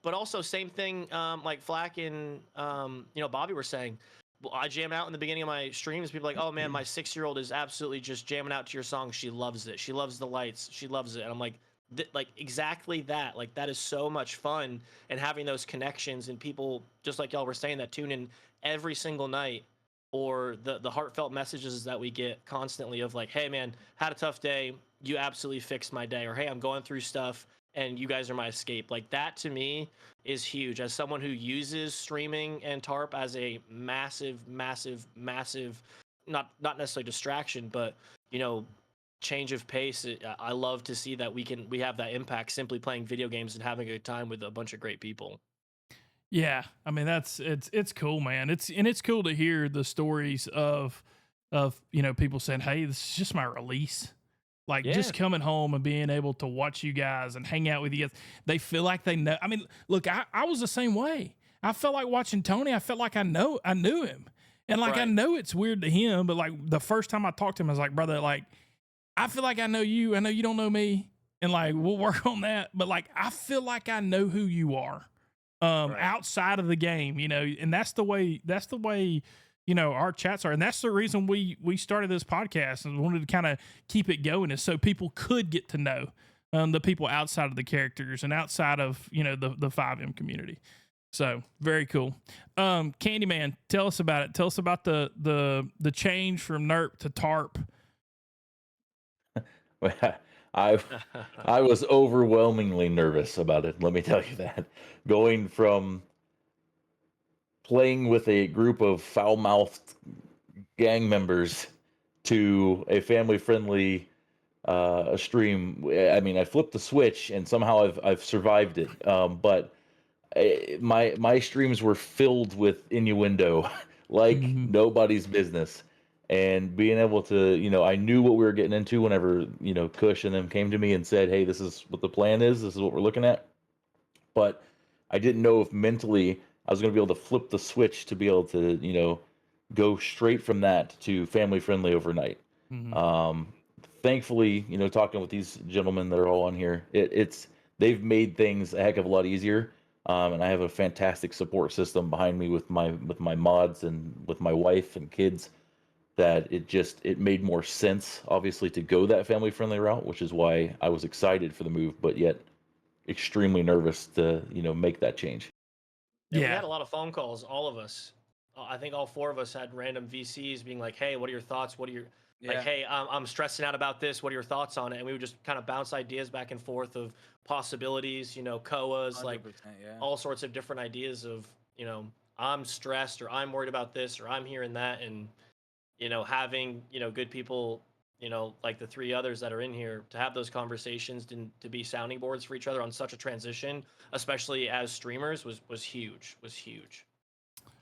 But also same thing, like Flack and Bobby were saying. Well, I jam out in the beginning of my streams. People are like, oh man, my 6-year-old is absolutely just jamming out to your song. She loves it. She loves the lights. She loves it. And I'm like, exactly that. Like that is so much fun, and having those connections and people just like y'all were saying that tune in every single night, or the heartfelt messages that we get constantly of like, hey man, had a tough day, you absolutely fixed my day, or hey, I'm going through stuff and you guys are my escape. Like that to me is huge as someone who uses streaming and TARP as a massive not necessarily distraction, but change of pace. I love to see that we have that impact simply playing video games and having a good time with a bunch of great people. Yeah, I mean it's cool, man. It's cool to hear the stories of people saying, "Hey, this is just my release." Like just coming home and being able to watch you guys and hang out with you guys. They feel like they know. I mean, look, I was the same way. I felt like watching Tony. I felt like I knew him, and like I know it's weird to him, but like the first time I talked to him, I was like, brother, like I feel like I know you. I know you don't know me, and like we'll work on that. But like I feel like I know who you are. Outside of the game, and that's the way, our chats are. And that's the reason we started this podcast and wanted to kind of keep it going, is so people could get to know, the people outside of the characters and outside of, the 5M community. So very cool. Candyman, tell us about it. Tell us about the change from NERP to TARP. I was overwhelmingly nervous about it. Let me tell you that. Going from playing with a group of foul-mouthed gang members to a family-friendly stream. I mean, I flipped the switch and somehow I've survived it. But my streams were filled with innuendo, like nobody's business. And being able to, I knew what we were getting into whenever, Kush and them came to me and said, hey, this is what the plan is. This is what we're looking at. But I didn't know if mentally I was going to be able to flip the switch to be able to, go straight from that to family friendly overnight. Thankfully, talking with these gentlemen that are all on here, they've made things a heck of a lot easier. And I have a fantastic support system behind me with my mods and with my wife and kids, that it made more sense, obviously, to go that family-friendly route, which is why I was excited for the move, but yet extremely nervous to, make that change. Yeah, we had a lot of phone calls, all of us. I think all 4 of us had random VCs being like, hey, what are your thoughts? Like, hey, I'm stressing out about this. What are your thoughts on it? And we would just kind of bounce ideas back and forth of possibilities, COAs, like all sorts of different ideas of, I'm stressed, or I'm worried about this, or I'm hearing that. And having, good people, like the 3 others that are in here, to have those conversations and to be sounding boards for each other on such a transition, especially as streamers, was huge.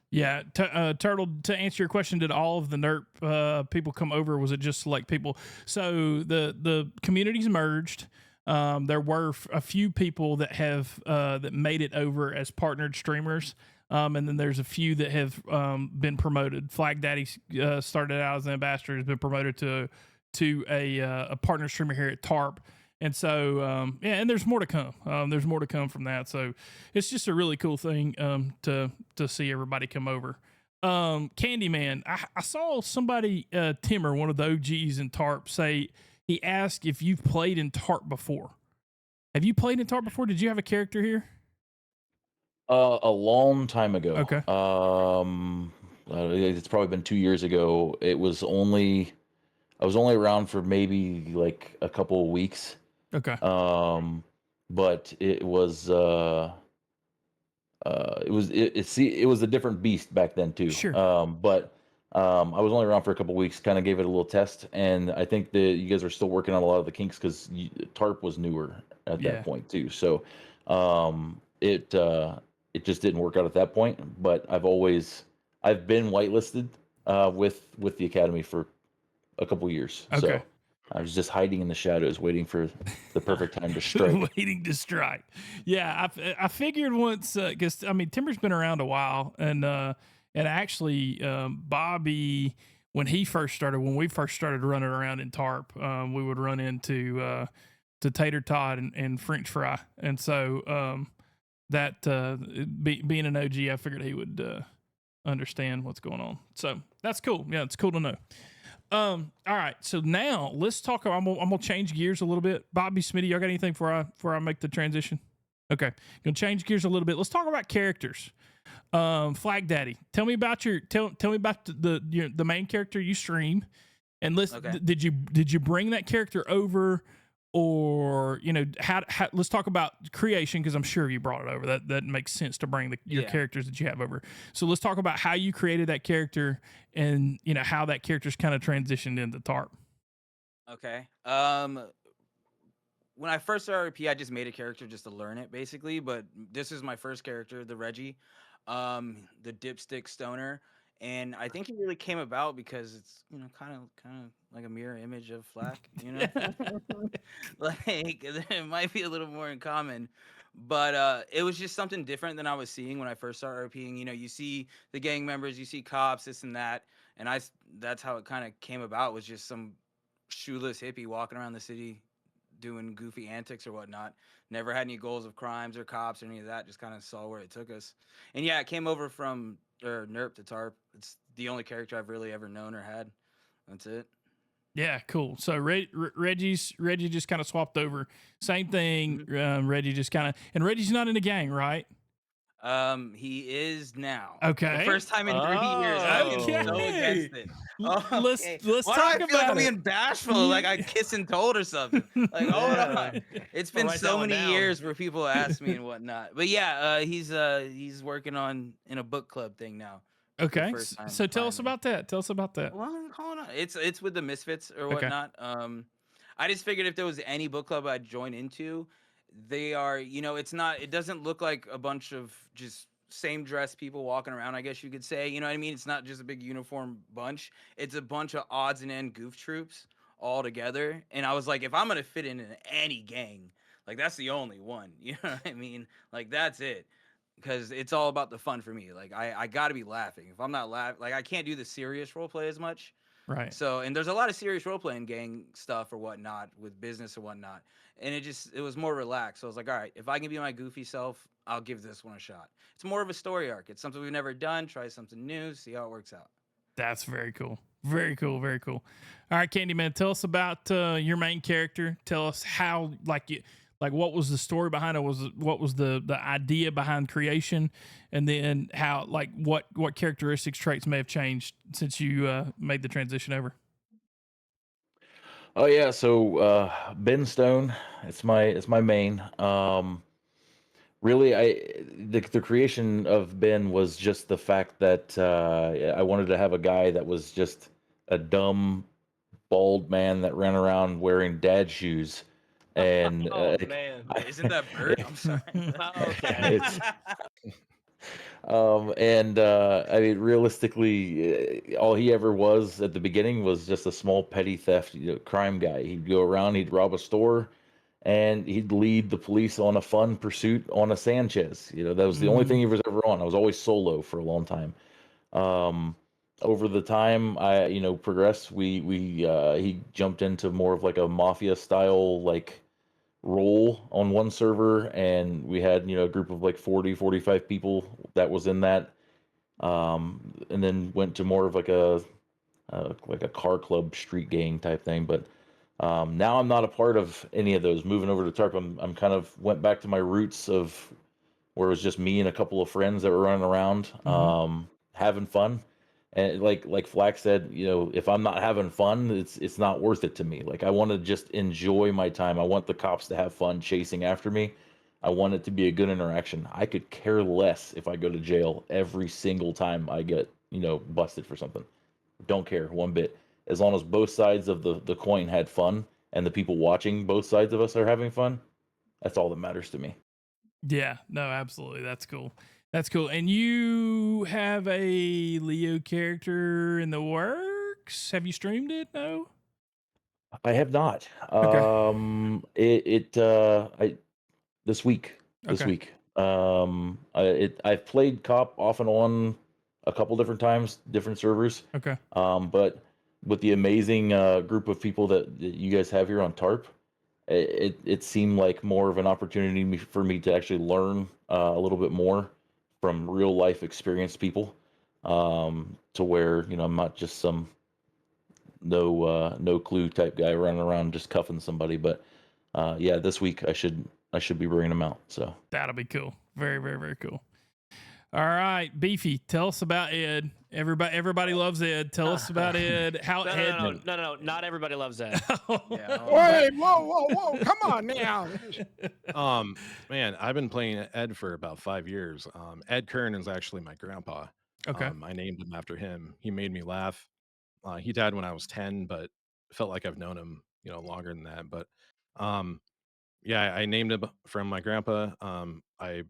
Yeah. Turtle, to answer your question, did all of the NERP people come over? Was it just select people? So the communities merged. There were a few people that have that made it over as partnered streamers. And then there's a few that have been promoted. Flag Daddy started out as an ambassador, has been promoted to a partner streamer here at TARP. And so, and there's more to come. There's more to come from that. So it's just a really cool thing to see everybody come over. Candyman, I saw somebody, Timmer, one of the OGs in TARP, say he asked if you've played in TARP before. Have you played in TARP before? Did you have a character here? A long time ago. Okay. it's probably been 2 years ago. I was only around for maybe like a couple of weeks. Okay. But it was it was a different beast back then too. Sure. But I was only around for a couple of weeks, kind of gave it a little test, and I think that you guys are still working on a lot of the kinks because TARP was newer at Yeah. that point too. So it just didn't work out at that point. But I've been whitelisted with the Academy for a couple years. Okay. So I was just hiding in the shadows, waiting for the perfect time to strike. Waiting to strike. Yeah, I figured once because I mean Timber's been around a while, and actually Bobby, when we first started running around in TARP, we would run into to Tater Todd and French Fry, and so that being an OG, I figured he would understand what's going on. So that's cool. Yeah, it's cool to know. All right, so now let's talk. I'm gonna change gears a little bit. Bobby, Smitty, y'all got anything before I make the transition? Okay, gonna change gears a little bit. Let's talk about characters. Flag Daddy, tell me about the main character you stream, and did you bring that character over, or how let's talk about creation, because I'm sure you brought it over. That makes sense to bring your characters that you have over. So let's talk about how you created that character, and how that character's kind of transitioned into TARP. Okay. When I first started RP, I just made a character just to learn it, basically. But this is my first character, the Reggie, the dipstick stoner, and I think it really came about because it's kind of like a mirror image of Flack, like it might be a little more in common, but it was just something different than I was seeing when I first started RPing. You see the gang members, you see cops, this and that, and that's how it kind of came about, was just some shoeless hippie walking around the city doing goofy antics or whatnot. Never had any goals of crimes or cops or any of that. Just kind of saw where it took us. And yeah, it came over from NERP to TARP. It's the only character I've really ever known or had. That's it. Yeah, cool. So Reggie just kind of swapped over. Same thing. Mm-hmm. Reggie just kind of, and Reggie's not in the gang, right? He is now. Okay. The first time in 3 years. I'm so against it. Okay. Let's Why talk do I feel about like I'm it. being bashful, like I kiss and told or something. Like, hold on. It's been so many years where people ask me and whatnot. But yeah, he's working in a book club thing now. Okay. So tell us about that. Well, hold on. It's with the Misfits or whatnot. I just figured if there was any book club I'd join into, they are, it doesn't look like a bunch of just same dress people walking around, I guess you could say. You know what I mean? It's not just a big uniform bunch. It's a bunch of odds and end goof troops all together. And I was like, if I'm going to fit in any gang, like that's the only one. You know what I mean? Like that's it. Because it's all about the fun for me. Like I got to be laughing. If I'm not laughing, like I can't do the serious role play as much. Right. So, and there's a lot of serious role playing gang stuff or whatnot with business or whatnot. And it was more relaxed. So I was like, all right, if I can be my goofy self, I'll give this one a shot. It's more of a story arc. It's something we've never done. Try something new, see how it works out. That's very cool. Very cool. Very cool. All right, Candyman, tell us about your main character. Tell us how, what was the story behind it? What was the idea behind creation, and then how, what characteristics, traits may have changed since you made the transition over? Oh yeah, so Ben Stone, it's my main. Really, the creation of Ben was just the fact that I wanted to have a guy that was just a dumb, bald man that ran around wearing dad shoes. And man, isn't that Burt? I'm sorry. Okay. I mean, realistically, all he ever was at the beginning was just a small petty theft, crime guy. He'd go around, he'd rob a store, and he'd lead the police on a fun pursuit on a Sanchez. That was the only thing he was ever on. I was always solo for a long time. Over the time I, progressed, he jumped into more of like a mafia style, role on one server, and we had a group of 40-45 people that was in that, and then went to more of like a car club street gang type thing. But now I'm not a part of any of those. Moving over to TARP, I'm kind of went back to my roots of where it was just me and a couple of friends that were running around, having fun. And like Flack said, if I'm not having fun, it's not worth it to me. Like I want to just enjoy my time. I want the cops to have fun chasing after me. I want it to be a good interaction. I could care less if I go to jail every single time I get, busted for something. Don't care one bit. As long as both sides of the coin had fun and the people watching both sides of us are having fun, that's all that matters to me. Yeah, no, absolutely. That's cool. That's cool. And you have a Leo character in the works? Have you streamed it? No? I have not. Okay. This week. Okay. I've played cop off and on a couple different times, different servers. Okay. But with the amazing group of people that you guys have here on TARP, it seemed like more of an opportunity for me to actually learn a little bit more from real life experienced people, to where I'm not just some no clue type guy running around just cuffing somebody. But yeah, this week I should be bringing them out. So that'll be cool. Very, very, very cool. All right, Beefy, tell us about Ed. Everybody loves Ed. Tell us about Ed. How Ed? No. Not everybody loves Ed. Wait, whoa! Come on now. Man, I've been playing Ed for about 5 years. Ed Kern is actually my grandpa. Okay. I named him after him. He made me laugh. He died when I was 10, but felt like I've known him, longer than that. But yeah, I named him from my grandpa. I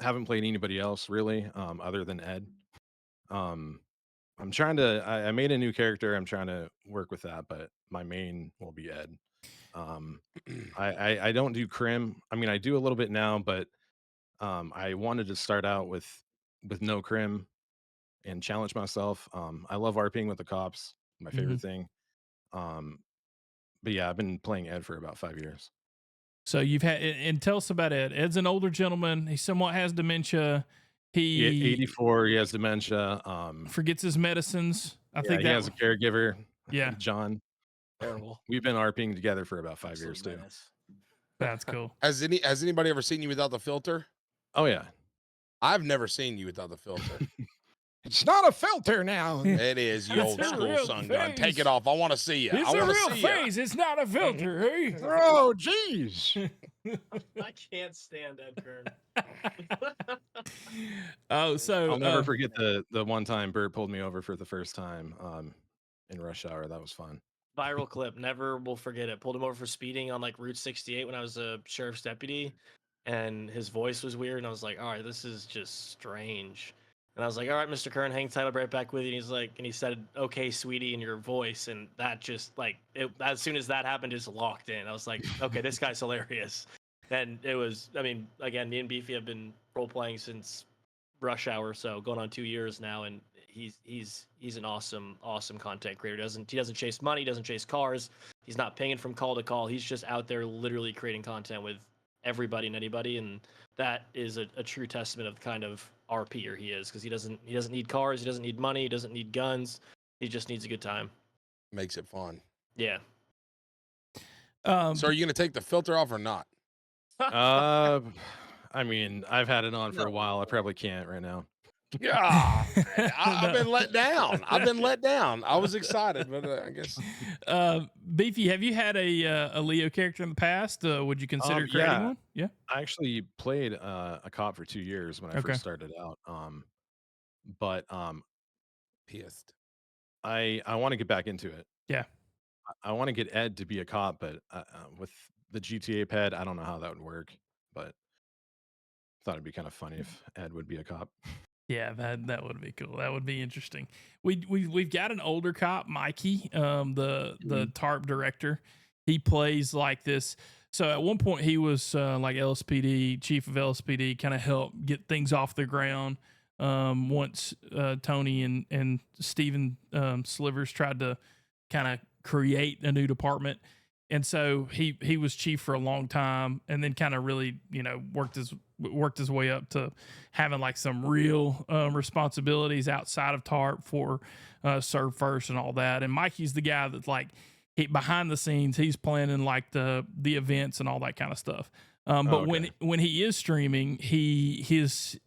haven't played anybody else really, other than Ed. I'm trying to. I made a new character. I'm trying to work with that, but my main will be Ed. I don't do crim. I mean, I do a little bit now, but I wanted to start out with no crim and challenge myself. I love RPing with the cops. My favorite thing. But yeah, I've been playing Ed for about 5 years. So you've had, and tell us about Ed. Ed's an older gentleman. He somewhat has dementia. He 84. He has dementia. Forgets his medicines. I think he has a caregiver. Yeah, John. Terrible. We've been RPing together for about 5 years too. That's cool. Has anybody ever seen you without the filter? Oh yeah. I've never seen you without the filter. It's not a filter now. It is, you old school sun gun. Take it off. I want to see you. It's I a want real to see you. face. It's not a filter. Hey. Oh, jeez. I can't stand Ed Kern. Oh, so I'll never forget the one time Burt pulled me over for the first time in rush hour. That was fun. Viral clip. Never will forget it. Pulled him over for speeding on like Route 68 when I was a sheriff's deputy, and his voice was weird. And I was like, all right, this is just strange. And I was like, all right, Mr. Kern, hang tight, I'll be right back with you. And he's like, and he said, okay, sweetie, in your voice. And that just like, as soon as that happened, just locked in. I was like, okay, this guy's hilarious. And it was, I mean, again, me and Beefy have been role playing since rush hour, so going on 2 years now. And he's an awesome content creator. He doesn't chase money, doesn't chase cars. He's not pinging from call to call. He's just out there literally creating content with everybody and anybody. And that is a true testament of the kind of RPer he is, because he doesn't need cars, he doesn't need money, he doesn't need guns, he just needs a good time. Makes it fun. Yeah. So are you gonna take the filter off or not? I mean, I've had it on for a while. I probably can't right now. Yeah, I've been let down. I was excited, but I guess. Beefy, have you had a Leo character in the past? Would you consider creating one? Yeah. I actually played a cop for 2 years when I first started out. But Pissed. I want to get back into it. Yeah. I want to get Ed to be a cop, but with the GTA pad, I don't know how that would work. But I thought it'd be kind of funny if Ed would be a cop. Yeah, that would be cool. That would be interesting. We've got an older cop, Mikey, the TARP director. He plays like this. So at one point he was like LSPD, chief of LSPD, kind of helped get things off the ground. Once Tony and Steven Slivers tried to kind of create a new department. And so he was chief for a long time, and then kind of really, worked his way up to having like some real responsibilities outside of TARP for Serve First and all that. And Mikey's the guy that's like behind the scenes, he's planning like the events and all that kind of stuff. But when he is streaming, his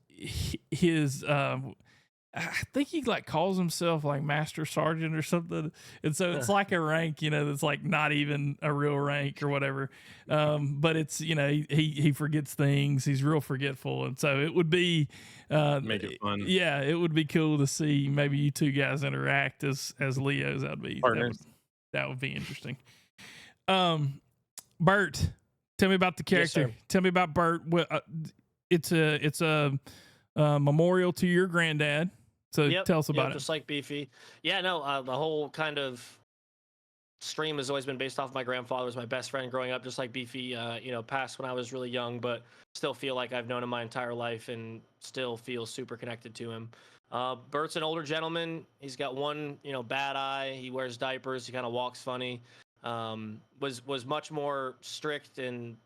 I think he like calls himself like Master Sergeant or something, and so it's like a rank, that's like not even a real rank or whatever. But it's he forgets things. He's real forgetful, and so it would be Make it fun. Yeah, it would be cool to see maybe you two guys interact as Leos. Partners. That would be interesting. Burt, tell me about the character. Yes, sir. Tell me about Burt. It's a memorial to your granddad. So tell us about it. Just like Beefy. Yeah, no, the whole kind of stream has always been based off my grandfather. Was my best friend growing up, just like Beefy. Passed when I was really young, but still feel like I've known him my entire life and still feel super connected to him. Bert's an older gentleman. He's got one, bad eye. He wears diapers. He kind of walks funny. Was much more strict and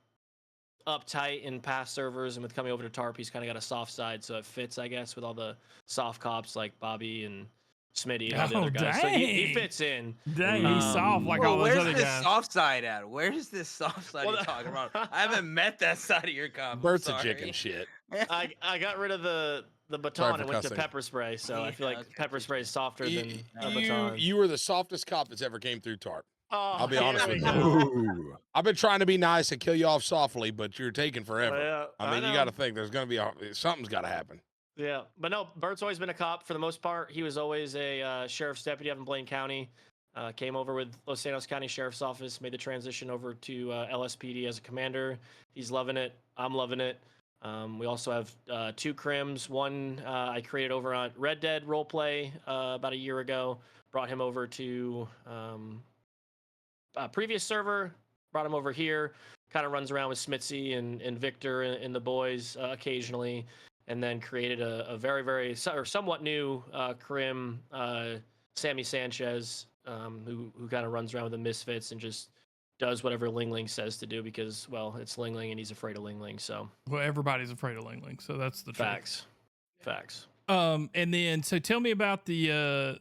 uptight in past servers, and with coming over to TARP, he's kind of got a soft side, so it fits, I guess, with all the soft cops like Bobby and Smitty and all the other guys. So he fits in. Dang, he's soft like all those other guys. Where's this soft side at? Where's this soft side you're talking about? I haven't met that side of your comp. Bert's a chicken shit. I got rid of the baton and went to pepper spray, so I feel like pepper spray is softer than a baton. You were the softest cop that's ever came through TARP. Oh, I'll be honest with you. I've been trying to be nice and kill you off softly, but you're taking forever. Yeah, I mean, you got to think there's going to be something's got to happen. Yeah, but no, Bert's always been a cop for the most part. He was always a sheriff's deputy up in Blaine County. Came over with Los Santos County Sheriff's Office, made the transition over to LSPD as a commander. He's loving it. I'm loving it. We also have 2 crims. One I created over on Red Dead Roleplay about a year ago. Brought him over to previous server, brought him over here, kind of runs around with Smitzy and Victor and the boys occasionally, and then created a very, very somewhat new crim, Sammy Sanchez, who kind of runs around with the Misfits and just does whatever Ling Ling says to do because, well, it's Ling Ling and he's afraid of Ling Ling. So everybody's afraid of Ling Ling, so that's the facts. Truth. Facts. And then so tell me about the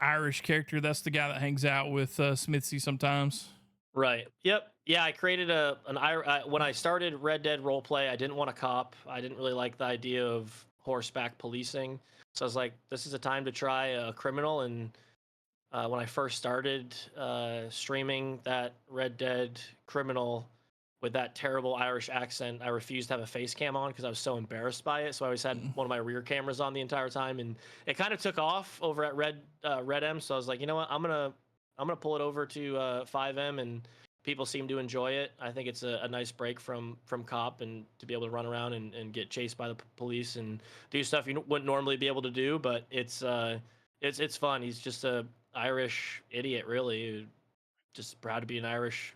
Irish character. That's the guy that hangs out with Smithy sometimes. Right. Yep. Yeah, I created when I started Red Dead Roleplay, I didn't want a cop. I didn't really like the idea of horseback policing. So I was like, this is a time to try a criminal. And when I first started streaming that Red Dead criminal with that terrible Irish accent, I refused to have a face cam on because I was so embarrassed by it. So I always had one of my rear cameras on the entire time, and it kind of took off over at Red M. So I was like, you know what, I'm gonna pull it over to 5M, and people seem to enjoy it. I think it's a nice break from cop, and to be able to run around and get chased by the police and do stuff you wouldn't normally be able to do. But it's fun. He's just a Irish idiot, really. Just proud to be an Irish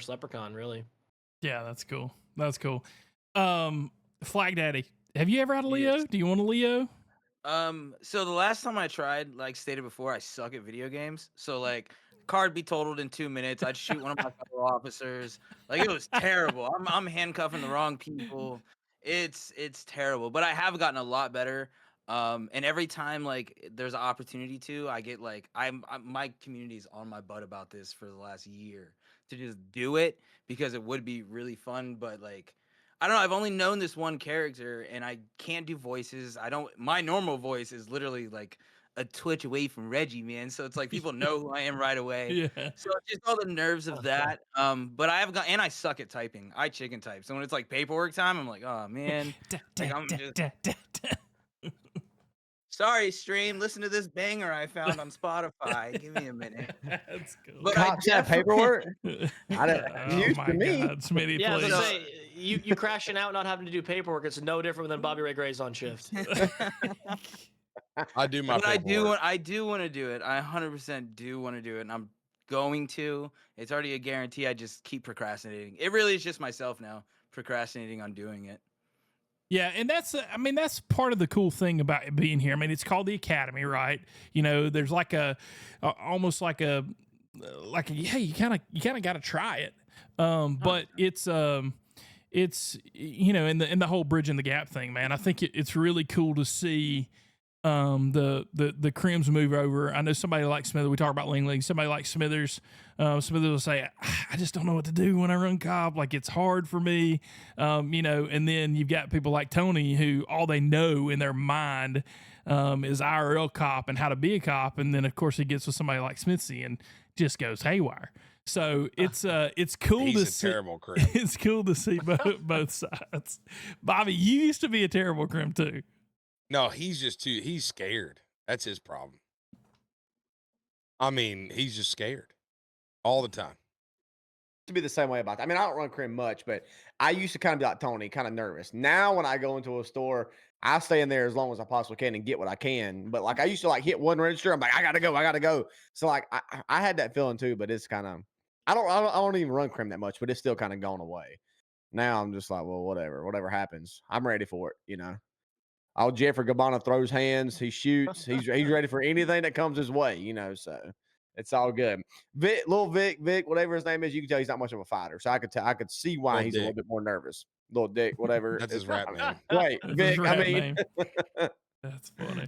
leprechaun, really. Yeah, that's cool. That's cool. Flag Daddy, have you ever had a Leo? Do you want a Leo? So the last time I tried, like stated before, I suck at video games. So like card be totaled in 2 minutes. I'd shoot one of my fellow officers. Like it was terrible. I'm handcuffing the wrong people. It's terrible. But I have gotten a lot better. And every time like there's an opportunity to, I get like my community's on my butt about this for the last year to just do it because it would be really fun. But like I don't know, I've only known this one character and I can't do voices. My normal voice is literally like a twitch away from Reggie, man. So it's like people know who I am right away. Yeah. So just all the nerves of that. But I suck at typing. I chicken type. So when it's like paperwork time, I'm like, oh man. Like, I'm just... Sorry, stream. Listen to this banger I found on Spotify. Give me a minute. That's cool. But Cops have paperwork. Oh Used my to me. God, Smitty, Yeah, please. so say you crashing out, not having to do paperwork. It's no different than Bobby Ray Gray's on shift. I do my But paperwork. I do want to do it. I 100% do want to do it, and I'm going to. It's already a guarantee. I just keep procrastinating. It really is just myself now procrastinating on doing it. Yeah, and that's part of the cool thing about being here. I mean, it's called the Academy, right? You know, there's like almost like a hey, you kind of got to try it. But it's you know, in the whole bridging the gap thing, man. I think it's really cool to see the Crims move over. I know somebody like Smithers. We talk about Ling Ling. Somebody like Smithers. Smithers will say, I just don't know what to do when I run cop. Like it's hard for me, you know. And then you've got people like Tony who all they know in their mind is IRL cop and how to be a cop, and then of course he gets with somebody like Smithy and just goes haywire. So it's cool He's to a see. terrible crim. It's cool to see both sides. Bobby, you used to be a terrible crim too. No, he's scared. That's his problem. I mean, he's just scared all the time. To be the same way about that. I mean, I don't run crim much, but I used to kind of be like Tony, kind of nervous. Now, when I go into a store, I stay in there as long as I possibly can and get what I can. But like, I used to like hit one register. I'm like, I gotta go. So like, I had that feeling too, but it's kind of, I don't even run crim that much, but it's still kind of gone away. Now I'm just like, well, whatever happens, I'm ready for it. Oh, Jeffrey Gabbana throws hands, he shoots, he's ready for anything that comes his way. So it's all good. Vic, whatever his name is, you can tell he's not much of a fighter. So I could see why he's a little bit more nervous. Little Dick, whatever. That's his rap name. Right, Vic. I mean, That's funny.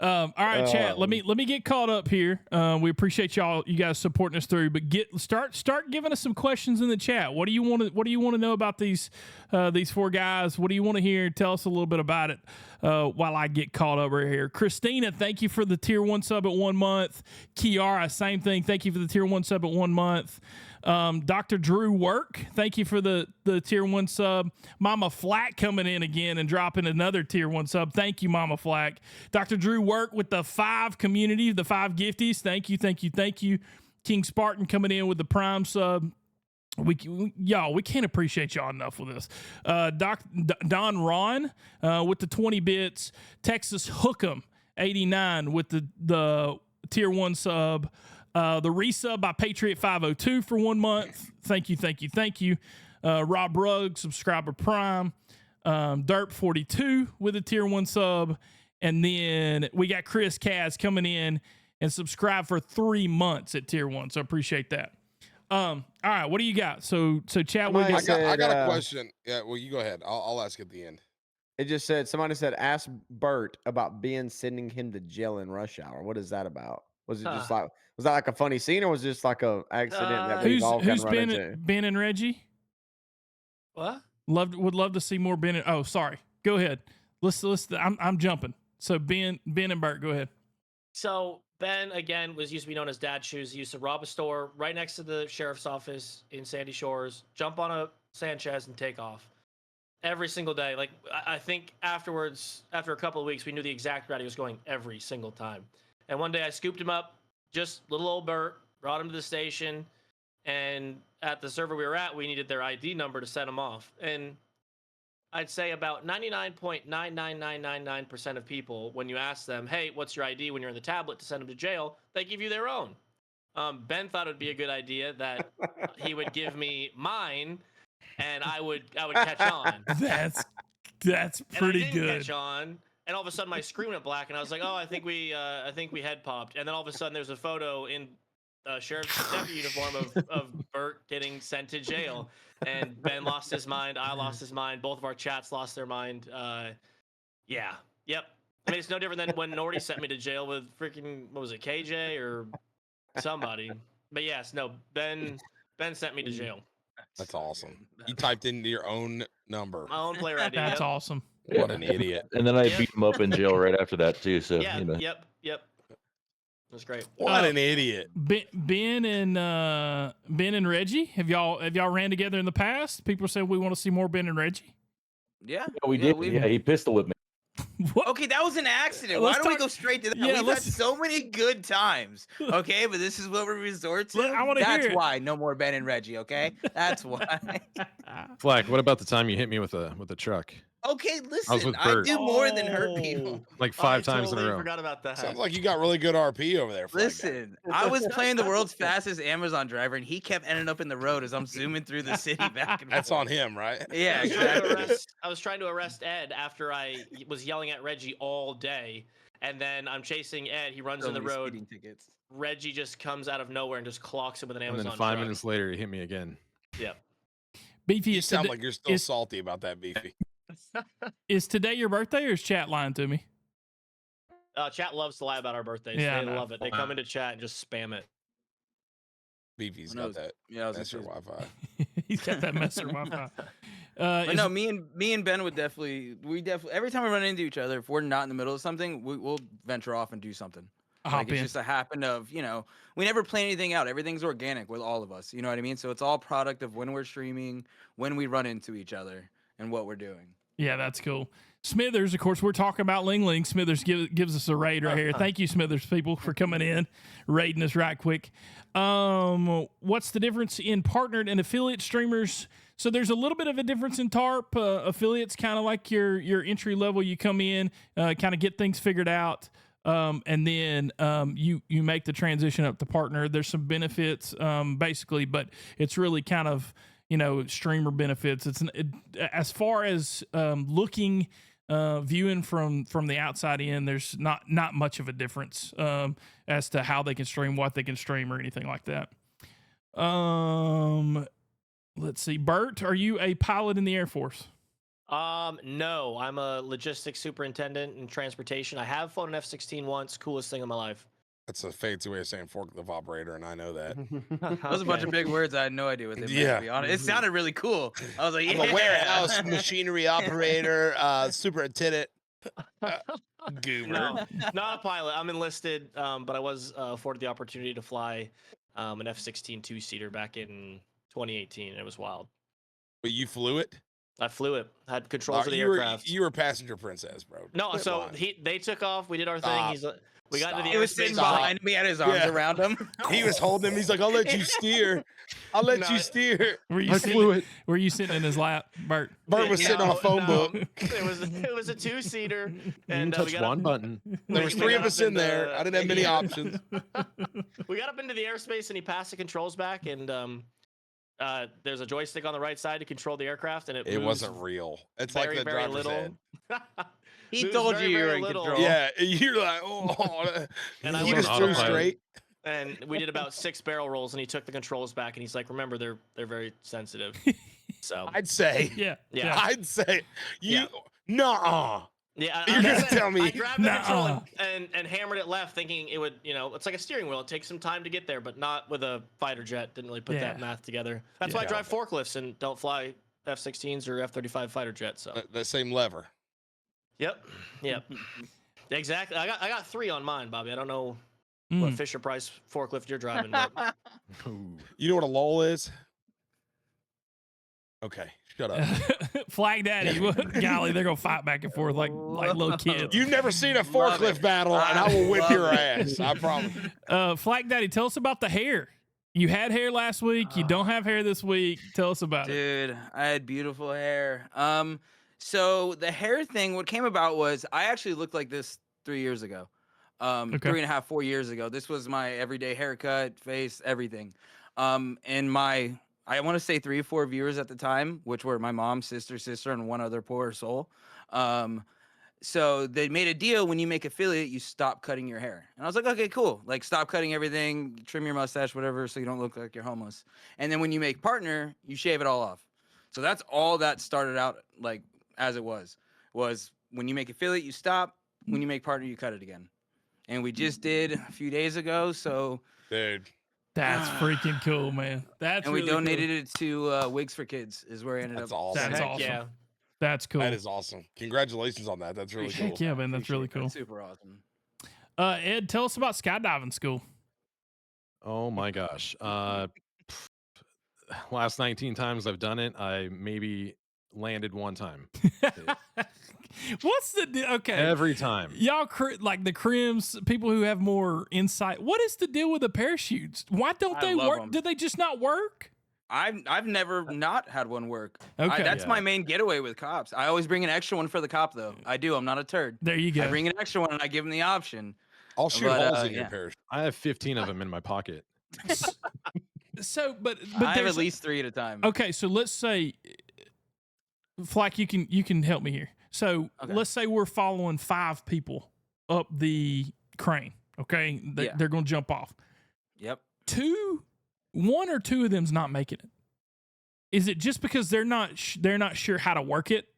All right, chat. Let me get caught up here. We appreciate you guys supporting us through, but start giving us some questions in the chat. What do you want to know about these four guys? What do you want to hear? Tell us a little bit about it while I get caught up right here. Christina, thank you for the tier 1 sub at 1 month. Kiara, same thing. Thank you for the tier 1 sub at 1 month. Dr. Drew Work, thank you for the tier 1 sub. Mama Flack coming in again and dropping another tier 1 sub. Thank you, Mama Flack. Dr. Drew Work with the 5 community, the 5 gifties. Thank you. King Spartan coming in with the prime sub. We can't appreciate y'all enough with this. Don Ron with the 20 bits. Texas Hook'em 89 with the tier 1 sub. The resub by Patriot 502 for 1 month. Thank you. Rob Rugg, subscriber prime. Derp 42 with a tier 1 sub. And then we got Chris Kaz coming in and subscribe for 3 months at tier 1. So appreciate that. All right, what do you got? So chat with you. I got a question. Yeah, well, you go ahead. I'll ask at the end. It just said, somebody said, ask Burt about Ben sending him to jail in rush hour. What is that about? Was it just like, was that like a funny scene, or was it just like a accident that we've all kind of run into? Ben and Reggie? What? Would love to see more Ben. Oh, sorry. Go ahead. Listen. I'm jumping. So Ben and Burt, go ahead. So Ben, again, used to be known as Dad Shoes. He used to rob a store right next to the sheriff's office in Sandy Shores, jump on a Sanchez and take off every single day. Like, I think afterwards, after a couple of weeks, we knew the exact route he was going every single time. And one day I scooped him up, just little old Burt, brought him to the station, and at the server we were at, we needed their ID number to set him off. And I'd say about 99.99999% of people, when you ask them, hey, what's your ID when you're in the tablet to send them to jail, they give you their own. Ben thought it would be a good idea that he would give me mine, and I would catch on. That's pretty and I didn't good. Catch on, and all of a sudden my screen went black, and I was like, oh, I think we head popped, and then all of a sudden there's a photo in sheriff's deputy uniform of Burt getting sent to jail, and Ben lost his mind. I lost his mind. Both of our chats lost their mind. Yep. I mean, it's no different than when Nordy sent me to jail with freaking, what was it, KJ or somebody. But yes, no, Ben sent me to jail. That's awesome. You typed in your own number. My own player ID. That's awesome. What an idiot. And then I beat him up in jail right after that too. So Yeah. you know. Yep. That's great. What an idiot. Ben and Reggie, have y'all ran together in the past? People say we want to see more Ben and Reggie. Yeah. Yeah, we did. Yeah, he pistol whipped me. What? Okay, that was an accident. Let's Why don't we talk- go straight to that? Yeah, We've had so many good times. Okay, but this is what we resort to. I wanna hear That's it. why no more Ben and Reggie. Okay, that's why. Flack, what about the time you hit me with a truck? Okay, I was listen, with I Burt. do more than hurt people. Like 5 times in a row. Forgot about that. Sounds like you got really good RP over there. Flag Guy. Listen, I was playing the world's fastest Amazon driver, and he kept ending up in the road as I'm zooming through the city back and That's forth. on him, right? Yeah, I was trying to exactly. I was trying to arrest Ed after I was yelling at Reggie all day, and then I'm chasing Ed. He runs So in the many road. speeding tickets. Reggie just comes out of nowhere and just clocks him with an And Amazon then 5 truck. minutes later, he hit me again. Yep. Beefy, You is sound today, like you're still is- salty about that, Beefy. is today your birthday, or is chat lying to me? Chat loves to lie about our birthdays. Yeah, I They know. love it. They come into chat and just spam it. Beefy's Who knows? got that Yeah, I was messer gonna say- Wi-Fi. He's got that messer Wi-Fi. But no, me and Ben would definitely every time we run into each other, if we're not in the middle of something, we'll venture off and do something. Like it's just a happen of, we never plan anything out. Everything's organic with all of us. You know what I mean? So it's all product of when we're streaming, when we run into each other, and what we're doing. Yeah, that's cool. Smithers, of course, we're talking about Ling Ling. Smithers gives us a raid right here. Thank you, Smithers people, for coming in, raiding us right quick. What's the difference in partnered and affiliate streamers? So there's a little bit of a difference in TARP. Affiliates kind of like your entry level. You come in, kind of get things figured out. And then you make the transition up to partner. There's some benefits, basically, but it's really kind of streamer benefits. As far as looking, viewing from the outside in, there's not much of a difference as to how they can stream, what they can stream, or anything like that. Let's see, Burt, are you a pilot in the Air Force? No, I'm a logistics superintendent in transportation. I have flown an F-16 once. Coolest thing in my life. That's a fancy way of saying forklift operator, and I know that. Those are a bunch of big words. I had no idea what they meant, to be honest. It sounded really cool. I was like, I'm a warehouse machinery operator, superintendent. Goober. No, not a pilot. I'm enlisted, but I was afforded the opportunity to fly an F-16 two-seater back in 2018, and it was wild. But you flew it? I flew it. Had controls of the aircraft. You were passenger princess, bro. No, so they took off. We did our thing. We got into the airspace. He was sitting behind me, had his arms around him. He was holding him. He's like, "I'll let you steer. I'll let you steer." Were you sitting in his lap, Burt? Burt was sitting on a phone book. It was a two-seater, and touch one button. There was 3 of us in there. I didn't have many options. We got up into the airspace, and he passed the controls back, and there's a joystick on the right side to control the aircraft, and it wasn't real. It's like the very driver's little. head. He told you you were in control. Yeah, you're like, oh. And he just flew straight. And we did about 6 barrel rolls, and he took the controls back, and he's like, "Remember, they're very sensitive." So I'd say, yeah. I'd say nuh-uh. Yeah, you're gonna tell me. I grabbed the control and hammered it left, thinking it would, it's like a steering wheel. It takes some time to get there, but not with a fighter jet. Didn't really put that math together. That's why I drive forklifts and don't fly F-16s or F-35 fighter jets. So the same lever. Yep. Exactly. I got 3 on mine, Bobby. I don't know what Fisher Price forklift you're driving. But... You know what a lull is? Okay, shut up. Flag Daddy. Golly, they're going to fight back and forth like little kids. You've never seen a forklift battle, and I will whip your ass. I promise. Flag Daddy, tell us about the hair. You had hair last week. You don't have hair this week. Tell us about it. Dude, I had beautiful hair. So the hair thing, what came about was I actually looked like this 3 years ago. 3.5, 4 years ago. This was my everyday haircut, face, everything. And I want to say 3 or 4 viewers at the time, which were my mom, sister, and one other poor soul. So they made a deal: when you make affiliate, you stop cutting your hair. And I was like, okay, cool. Like, stop cutting everything, trim your mustache, whatever, so you don't look like you're homeless. And then when you make partner, you shave it all off. So that's all that started out like as it was when you make affiliate, you stop. When you make partner, you cut it again. And we just did a few days ago. So, dude, that's freaking cool, man. That's and really we donated cool. it to Wigs for Kids. Is where I ended up. Awesome. That's awesome. Yeah, that's cool. That is awesome. Congratulations on that. That's really cool. Heck yeah, man. That's really cool. That's super awesome. Ed, tell us about skydiving school. Oh my gosh. Last 19 times I've done it, I maybe landed 1 time. What's the deal? Okay. Every time. Y'all, like the crims, people who have more insight. What is the deal with the parachutes? Why don't they work? Them. Did they just not work? I've never not had one work. Okay. That's my main getaway with cops. I always bring an extra one for the cop, though. I do. I'm not a turd. There you go. I bring an extra one and I give them the option. I'll shoot holes in your parachute. I have 15 of them in my pocket. So, but I have at least 3 at a time. Okay, so let's say, Flack, you can help me here. So let's say we're following 5 people up the crane. Okay, they're going to jump off. Yep. 1 or 2 of them's not making it. Is it just because they're not sure how to work it?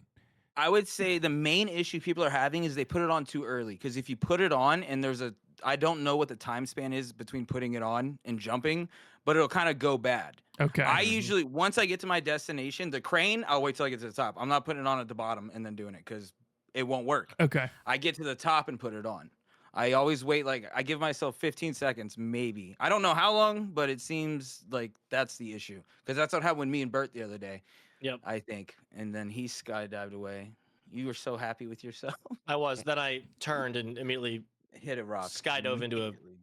I would say the main issue people are having is they put it on too early. Because if you put it on and there's a I don't know what the time span is between putting it on and jumping, but it'll kind of go bad. Okay. I usually, once I get to my destination, the crane, I'll wait till I get to the top. I'm not putting it on at the bottom and then doing it because it won't work. Okay. I get to the top and put it on. I always wait, like, I give myself 15 seconds, maybe. I don't know how long, but it seems like that's the issue. Because that's what happened with me and Burt the other day. Yep. I think. And then he skydived away. You were so happy with yourself. I was. Then I turned and immediately Hit a rock. skydove into a immediately.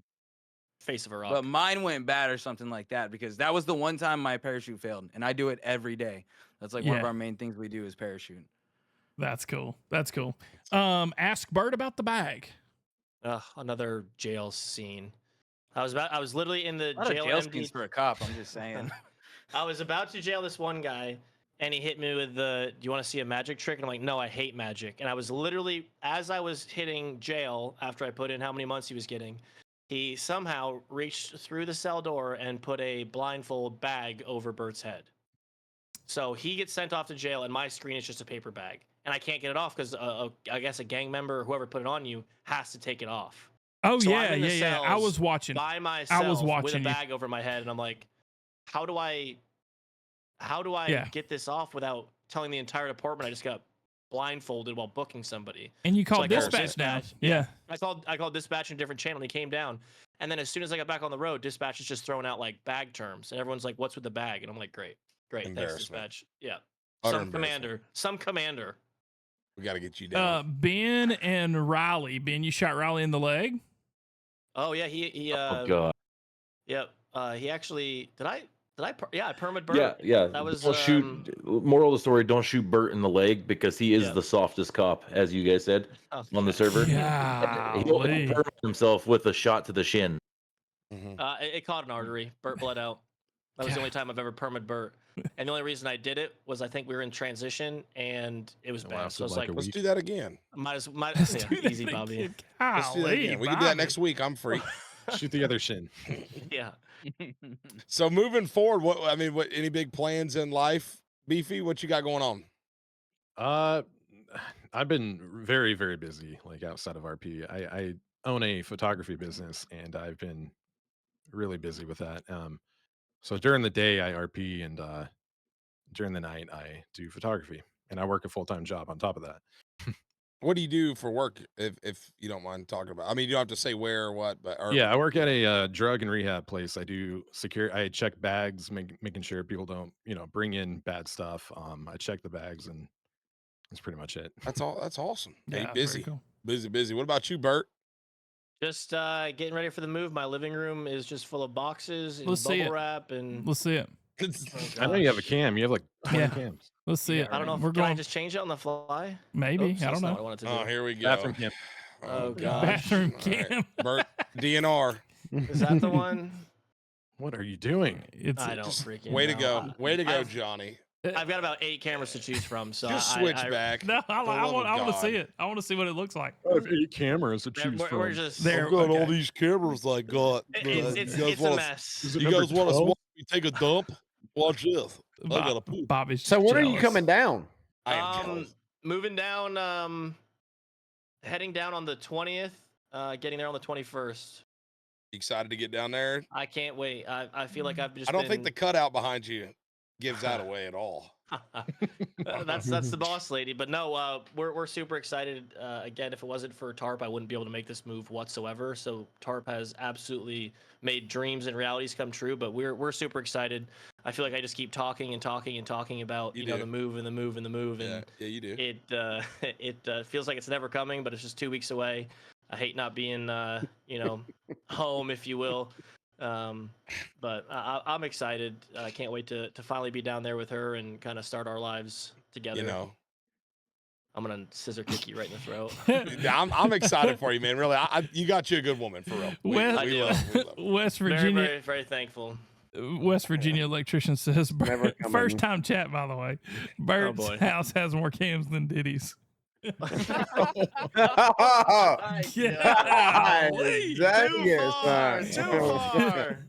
face of a rock. But mine went bad or something like that because that was the one time my parachute failed. And I do it every day. That's like one of Yeah. our main things we do is parachute. That's cool. That's cool. Ask Burt about the bag. Another jail scene. I was literally in the A lot of jail jail empty. scenes for a cop, I'm just saying. I was about to jail this one guy, and he hit me with the, "Do you want to see a magic trick?" And I'm like, "No, I hate magic." And I was literally, as I was hitting jail, after I put in how many months he was getting, he somehow reached through the cell door and put a blindfold bag over Bert's head. So he gets sent off to jail, and my screen is just a paper bag. And I can't get it off because I guess a gang member or whoever put it on you has to take it off. Oh, So yeah, I'm in the yeah. I cells was watching. by myself with a watching you. bag over my head, and I'm like, how do I Yeah. get this off without telling the entire department I just got blindfolded while booking somebody? And you called I called dispatch now. Yeah. I called dispatch in a different channel, and he came down. And then as soon as I got back on the road, dispatch is just throwing out like bag terms, and everyone's like, "What's with the bag?" And I'm like, "Great, thanks, Embarrassment. dispatch." Yeah, Utter some commander. We got to get you down. Ben and Riley. Ben, you shot Riley in the leg? Oh yeah, he Oh God. Yep. He actually I permit Burt. Yeah. That was Don't shoot. Moral of the story: don't shoot Burt in the leg because he is Yeah. the softest cop, as you guys said on the server. He'll Golly. permit himself with a shot to the shin. It caught an artery. Burt bled out. That was the only time I've ever permit Burt. And the only reason I did it was I think we were in transition and it was bad. So I was like, Let's do that again. might Let's do that easy, Bobby. again. Let's do that Golly, again. We can do that Bobby. next week. I'm free. Shoot the other shin. Yeah. So moving forward, what any big plans in life, Beefy? What you got going on? I've been very, very busy, like outside of RP. I own a photography business, and I've been really busy with that. So during the day I RP, and during the night I do photography, and I work a full-time job on top of that. What do you do for work, if you don't mind talking about? I mean, you don't have to say where or what, but Yeah, I work at a drug and rehab place. I do I check bags, making sure people don't, bring in bad stuff. I check the bags, and that's pretty much it. That's all. That's awesome. Yeah, Hey, very busy, cool. busy. What about you, Burt? Just getting ready for the move. My living room is just full of boxes and Let's see bubble it. wrap and Let's see it. I know you have a cam. You have like 20 Yeah. cams. Let's see it. I don't know. We're Can I going. just change it on the fly? Maybe. Oops, I that's don't not know. what I wanted to do. Oh, here we go. Bathroom cam. Oh, gosh. Bathroom All right. cam. Burt, DNR. Is that the one? What are you doing? It's I don't Just freaking way to know. go. Way to go, I've- Johnny. I've got about 8 cameras to choose from, so Just I- switch I- back. no. I For the love want of to see God. it. I want to see what it looks like. I have 8 cameras to choose We're just There. okay. these cameras I got. It's a mess. Is it You number guys want to 12? watch me take a dump? Watch this. I got a poop. Bobby's So when are you jealous. coming down? I am jealous. Moving down, heading down on the 20th, getting there on the 21st. Excited to get down there. I can't wait. I feel like I've just I don't think the cutout behind you gives that away at all. that's the boss lady, but no, we're super excited. Again, if it wasn't for TARP, I wouldn't be able to make this move whatsoever. So TARP has absolutely made dreams and realities come true. But we're super excited. I feel like I just keep talking and talking and talking about You know do. the move and the move and the move, Yeah, and yeah, you do. it feels like it's never coming, but it's just 2 weeks away. I hate not being home, if you will. But I'm excited. I can't wait to finally be down there with her and kind of start our lives together. You know, I'm gonna scissor kick you right in the throat. Yeah, I'm excited for you, man. Really, you got you a good woman for real. We Well- love her. West Very, Virginia. very, very thankful. West Virginia electrician says, Never coming. first time chat, by the way. Bert's boy. house has more cams than Diddy's. Yeah. Too far.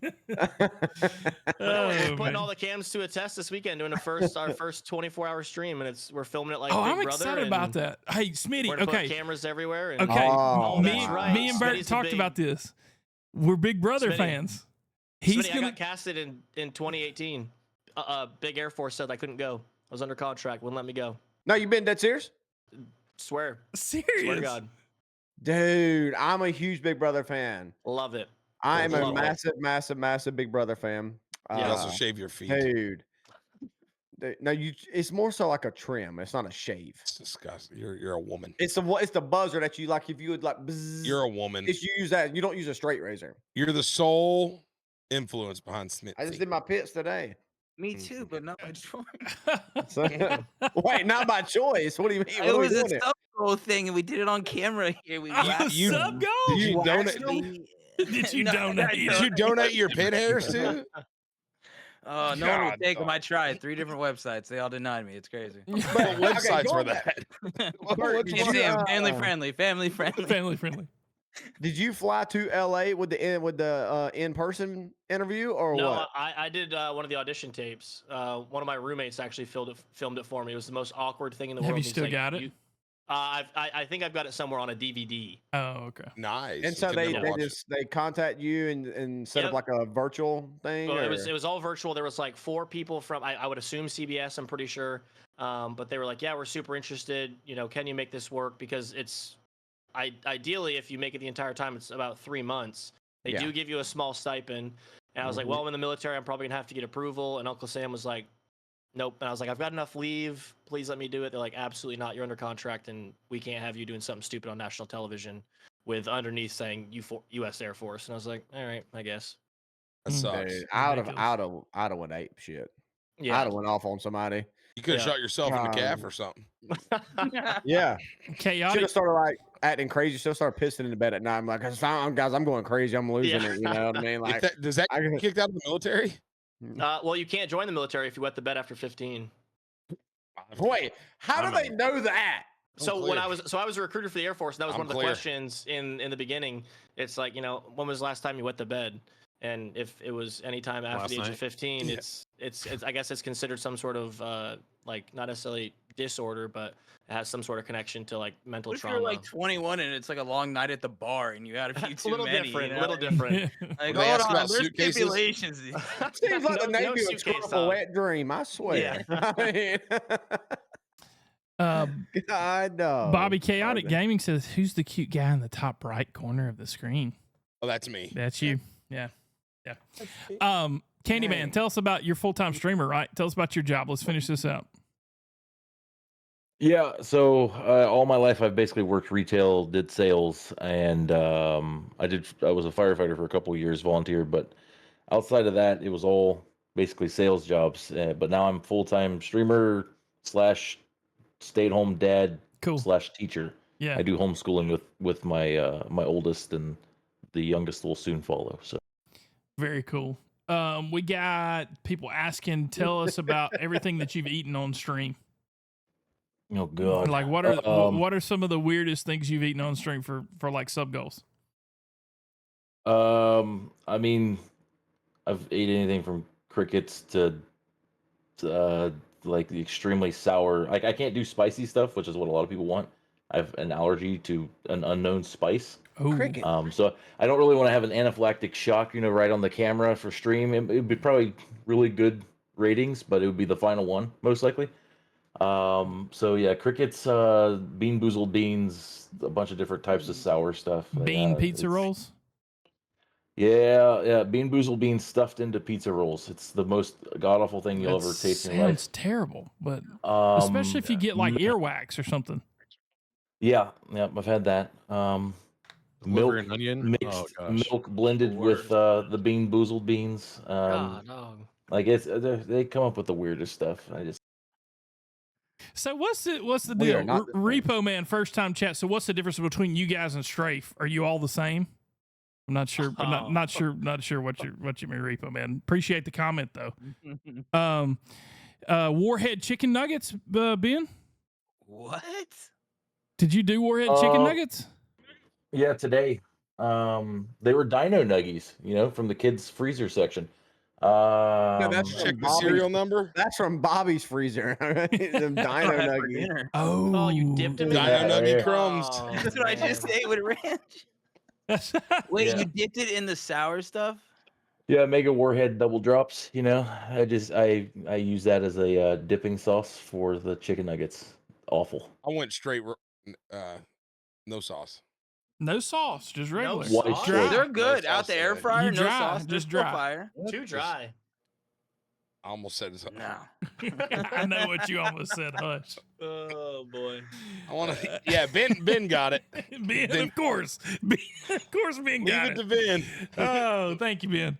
Oh, Putting man. all the cams to a test this weekend, doing our first 24-hour stream, and we're filming it like Oh, Big I'm Brother. excited about that. Hey, Smitty. We're gonna Okay. put cameras everywhere. And Okay. Oh, me, wow. me and Burt Smitty's a talked big- about this. We're Big Brother Smitty. fans. Smitty, I got casted in 2018. Big Air Force said I couldn't go. I was under contract, wouldn't let me go. No, you been dead serious? Swear Serious. to God, Dude, I'm a huge Big Brother fan. love it. I am a Love it. massive Big Brother fan. You also shave your feet. Dude. No, it's more so like a trim. It's not a shave. It's disgusting. You're a woman. It's the buzzer that you like. If you would like, bzzz, You're a woman. If you use that, you don't use a straight razor. You're the sole influence behind Smith. I just did my pits today. Me too, but not by choice. So, wait, not by choice. What do you mean? What It are we was a doing it? sub goal thing, and we did it on camera here. We waxed you- Sub Did goal. you donate? actually- Did you No, donate? I Did you donate your pit hairs too? No one God, would take them. dog. I tried 3 different websites. They all denied me. It's crazy. What websites go were back. that? Burt, You did see, you, I'm family friendly. Family friendly. Family friendly. did you fly to LA with the in-person interview or No, what? I did one of the audition tapes. One of my roommates actually filmed it for me. It was the most awkward thing in the Have world. you He's still like, got it? I think I've got it somewhere on a DVD. Oh, okay. Nice. And so You can never watch it. they contact you and set up Yep. like a virtual thing. Well, or? it was all virtual. There was like 4 people from I would assume CBS. I'm pretty sure, but they were like, yeah, we're super interested. You know, can you make this work? Because it's ideally, if you make it the entire time, it's about 3 months. They Yeah. do give you a small stipend. And I was like, well, I'm in the military. I'm probably gonna have to get approval. And Uncle Sam was like, nope. And I was like, I've got enough leave. Please let me do it. They're like, absolutely not. You're under contract, and we can't have you doing something stupid on national television with underneath saying U.S. Air Force. And I was like, all right, I guess. That sucks. Dude, I'd Ridiculous. have went ape shit. Yeah. I'd have went off on somebody. You could have Yeah. shot yourself in the calf or something. Yeah. Should Chaotic. have started like acting crazy. Should have started pissing in the bed at night. I'm like, guys, I'm going crazy. I'm losing Yeah. it. You know what I mean? Like, Does that I get can- kicked out of the military? Well, you can't join the military if you wet the bed after 15. wait, how do I'm they know that? So Unclear. I was a recruiter for the Air Force, and that was one of the Unclear. questions in the beginning. It's like, you know, when was the last time you wet the bed? And if it was any time after Last the age night. of 15, Yeah. it's I guess it's considered some sort of like not necessarily disorder, but it has some sort of connection to like mental What if trauma. you're like 21 and it's like a long night at the bar and you had a few It's too a little many? different. You A know? little different. Like, Will they hold ask on, about there's suitcases? stipulations. Seems like the No Navy would suitcase screw up a talk. wet dream. I swear. I mean, I know. Bobby Chaotic Gaming says, "Who's the cute guy in the top right corner of the screen?" Oh, that's me. That's you. Yeah. Candyman, tell us about your full-time streamer, right? Tell us about your job. Let's finish this up. Yeah, so all my life I've basically worked retail, did sales, and I was a firefighter for a couple of years, volunteer, but outside of that, it was all basically sales jobs. But now I'm full-time streamer / stay-at-home dad Cool. / teacher. Yeah. I do homeschooling with my my oldest, and the youngest will soon follow. So Very cool. We got people asking, tell us about everything that you've eaten on stream. oh god, Like what are some of the weirdest things you've eaten on stream for like sub goals? I mean, I've ate anything from crickets to like the extremely sour. Like I can't do spicy stuff, which is what a lot of people want. I have an allergy to an unknown spice. Ooh. Cricket. So I don't really want to have an anaphylactic shock, right on the camera for stream. It would be probably really good ratings, but it would be the final one most likely. So yeah, crickets, bean boozled beans, a bunch of different types of sour stuff. Bean pizza it's- rolls. Yeah, bean boozled beans stuffed into pizza rolls. It's the most god awful thing you'll That ever taste in your life. sounds terrible, but Um, especially if you get like earwax or something. yeah, I've had that. Liver Milk and onion. mixed, Oh gosh. milk blended with the bean boozled beans. God, dog. Like they come up with the weirdest stuff. I just So what's the We deal? are not the same. Repo Man, first time chat. So what's the difference between you guys and Strafe? Are you all the same? I'm not sure. I'm not sure what you mean, Repo Man. Appreciate the comment though. Warhead chicken nuggets, Ben. What? Did you do Warhead chicken nuggets? Yeah, today. They were Dino Nuggies, from the kids' freezer section. that's Check the Bobby's- serial number. That's from Bobby's freezer. Them Dino Had for Nuggies. dinner. Oh, you dipped them in Dino Yeah, Nugget yeah. crumbs. Oh, That's what I just man. ate with ranch. Wait, Yeah. you dipped it in the sour stuff? Yeah, Mega Warhead double drops. I use that as a dipping sauce for the chicken nuggets. Awful. I went straight, no sauce. No sauce, just regular. White sauce? shit. They're good. No Out sauce the air today. fryer, You no dry, sauce, just still dry. fire. Too dry. I almost said this. No. I know what you almost said, Hush. Oh boy. I want to. Yeah, Ben got it. Ben, Ben- of course. Ben, of course, Ben Leave got it to it. Ben. Oh, thank you, Ben.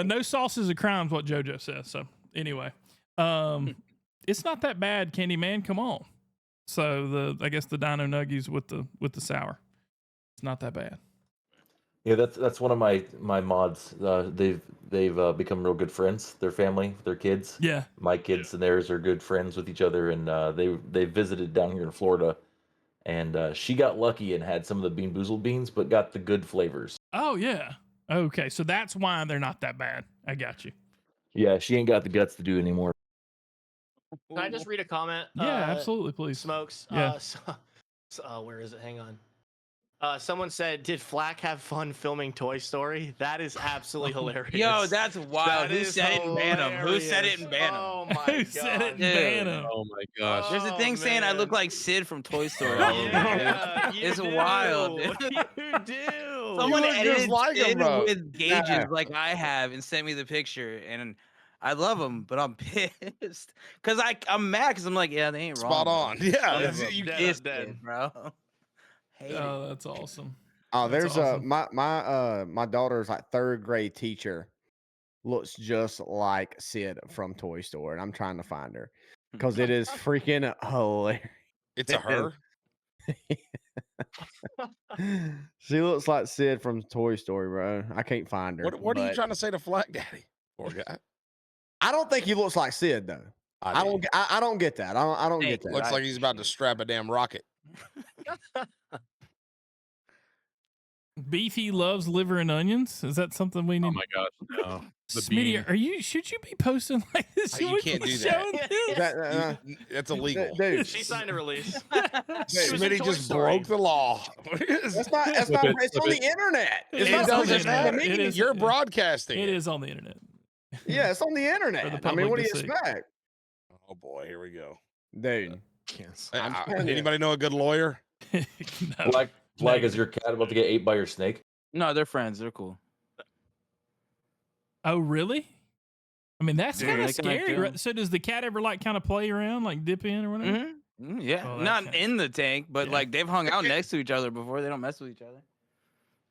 No sauce is a crime, is what JoJo says. So anyway, it's not that bad, Candyman. Come on. So I guess the Dino Nuggies with the sour, it's not that bad. Yeah, that's one of my mods. They've become real good friends. Their family, their kids. Yeah. My kids and theirs are good friends with each other, and they visited down here in Florida, and she got lucky and had some of the Bean Boozled beans, but got the good flavors. Oh yeah. Okay, so that's why they're not that bad. I got you. Yeah, she ain't got the guts to do anymore. Can I just read a comment? Yeah, absolutely, please. Smokes. Yeah. Where is it? Hang on. Someone said, "Did Flack have fun filming Toy Story?" That is absolutely hilarious. Yo, that's wild. That Who is said it and ban him? Who said it hilarious. and ban him? Oh my Who god. said it and Dude. ban him? Oh my gosh. There's a thing saying I look man. like Sid from Toy Story. Yeah, you It's do. wild, dude. You do. Someone look just edited like him, Sid bro. with gauges Yeah. like I have and sent me the picture, and I love him, but I'm pissed because I'm mad because I'm like, yeah, they ain't wrong. Spot bro. on. Yeah. Oh, that's yeah, it. You, dead. Pissed, Dead. bro. Hate it. Oh, that's awesome. Oh, That's there's awesome. my daughter's like third grade teacher looks just like Sid from Toy Story, and I'm trying to find her because it is freaking hilarious. it's a her. She looks like Sid from Toy Story, bro. I can't find her. What are you but trying to say to Flat Daddy? Poor guy. I don't think he looks like Sid though. I do. don't. I don't get that. I don't get that. Looks like he's about to strap a damn rocket. Beefy loves liver and onions. Is that something we need? Oh my gosh, no. The Smitty, bean. should you be posting like this? You Should we can't be do that. showing Is this? that, That's illegal. dude, She signed a release. Smitty just broke the law. that's not. That's Flip not. it, It's flip on it. the internet. It's It not doesn't on the matter. internet. It is- You're broadcasting. It is on the internet. Yeah, it's on the internet. I public mean, what do you to see. expect, Oh boy, here we go. dude? Yes. I'm telling you. Anybody know a good lawyer? No. Like, is your cat about to get ate by your snake? No, they're friends. They're cool. Oh, really? I mean, that's Dude, kind of they can, like, scary. do- Right? So does the cat ever like kind of play around, like dip in or whatever? Yeah, Oh, that not kinda- in the tank, but Yeah. like they've hung out next to each other before. They don't mess with each other.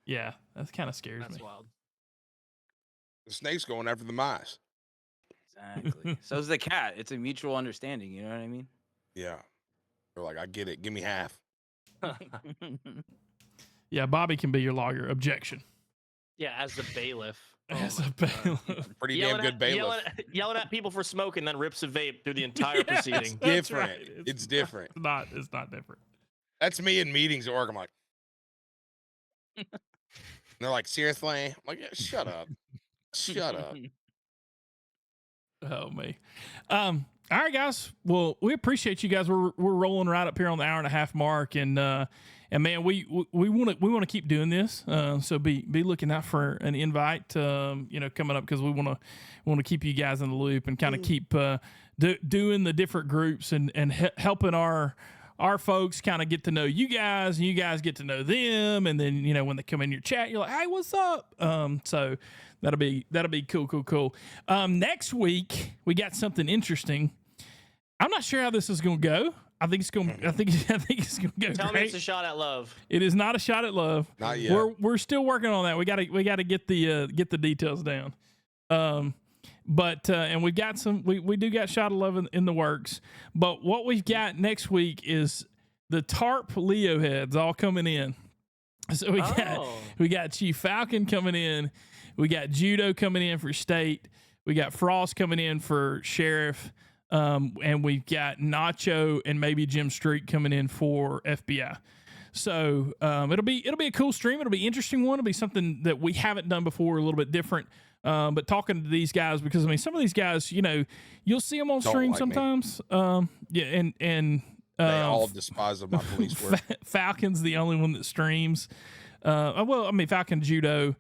Yeah, that kind of scares That's me. wild. The snake's going after the mice. Exactly. So is the cat. It's a mutual understanding. You know what I mean? Yeah. They're like, I get it. Give me half. Yeah, Bobby can be your lawyer. Objection. Yeah, as the bailiff. As my a God. bailiff. Pretty damn good bailiff. Yelling at people for smoking, then rips a vape through the entire Yes, proceeding. that's Different. right. It's different. It's not different. That's me in meetings at work. I'm like, they're like, seriously? I'm like, yeah, shut up. Shut up. Oh me. All right, guys. Well, we appreciate you guys. We're rolling right up here on the hour and a half mark, and man, we want to keep doing this. So be looking out for an invite. Coming up because we want to keep you guys in the loop and kind of keep doing the different groups and helping our folks kind of get to know you guys, and you guys get to know them, and then when they come in your chat, you're like, hey, what's up? So that'll be cool. Next week we got something interesting. I'm not sure how this is going to go. I think it's going to go Tell me great. it's a shot at love. It is not a shot at love. Not yet. We're still working on that. We got to get the details down. But and we got we do got shot of love in the works. But what we've got next week is the TARP Leo heads all coming in. So we got Chief Falcon coming in. We got Judo coming in for state. We got Frost coming in for sheriff. And we've got Nacho and maybe Jim Street coming in for FBI. So it'll be a cool stream. It'll be an interesting one. It'll be something that we haven't done before, a little bit different. But talking to these guys, because I mean, some of these guys, you know, you'll see them on stream like sometimes. Yeah, and they all despise of my police work. Falcon's the only one that streams. Well, I mean, Falcon Judo.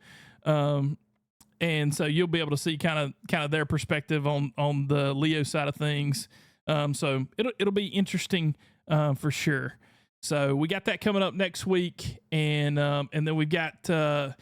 And so you'll be able to see kind of their perspective on the Leo side of things. So it'll be interesting for sure. So we got that coming up next week, and then we got the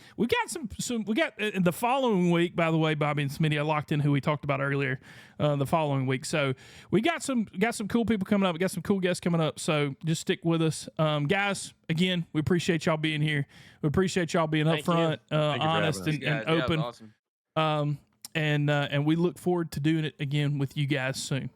following week. By the way, Bobby and Smitty, I locked in who we talked about earlier. The following week, so we got some cool people coming up. We got some cool guests coming up. So just stick with us, guys. Again, we appreciate y'all being here. We appreciate y'all being upfront, honest, and open. Awesome. And we look forward to doing it again with you guys soon.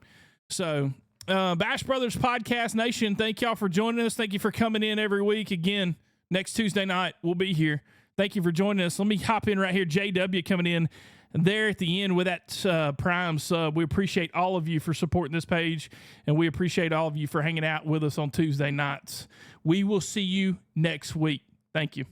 So. Bash Brothers Podcast Nation, thank y'all for joining us. Thank you for coming in every week. Again, next Tuesday night, we'll be here. Thank you for joining us. Let me hop in right here. JW coming in there at the end with that Prime sub. We appreciate all of you for supporting this page, and we appreciate all of you for hanging out with us on Tuesday nights. We will see you next week. Thank you.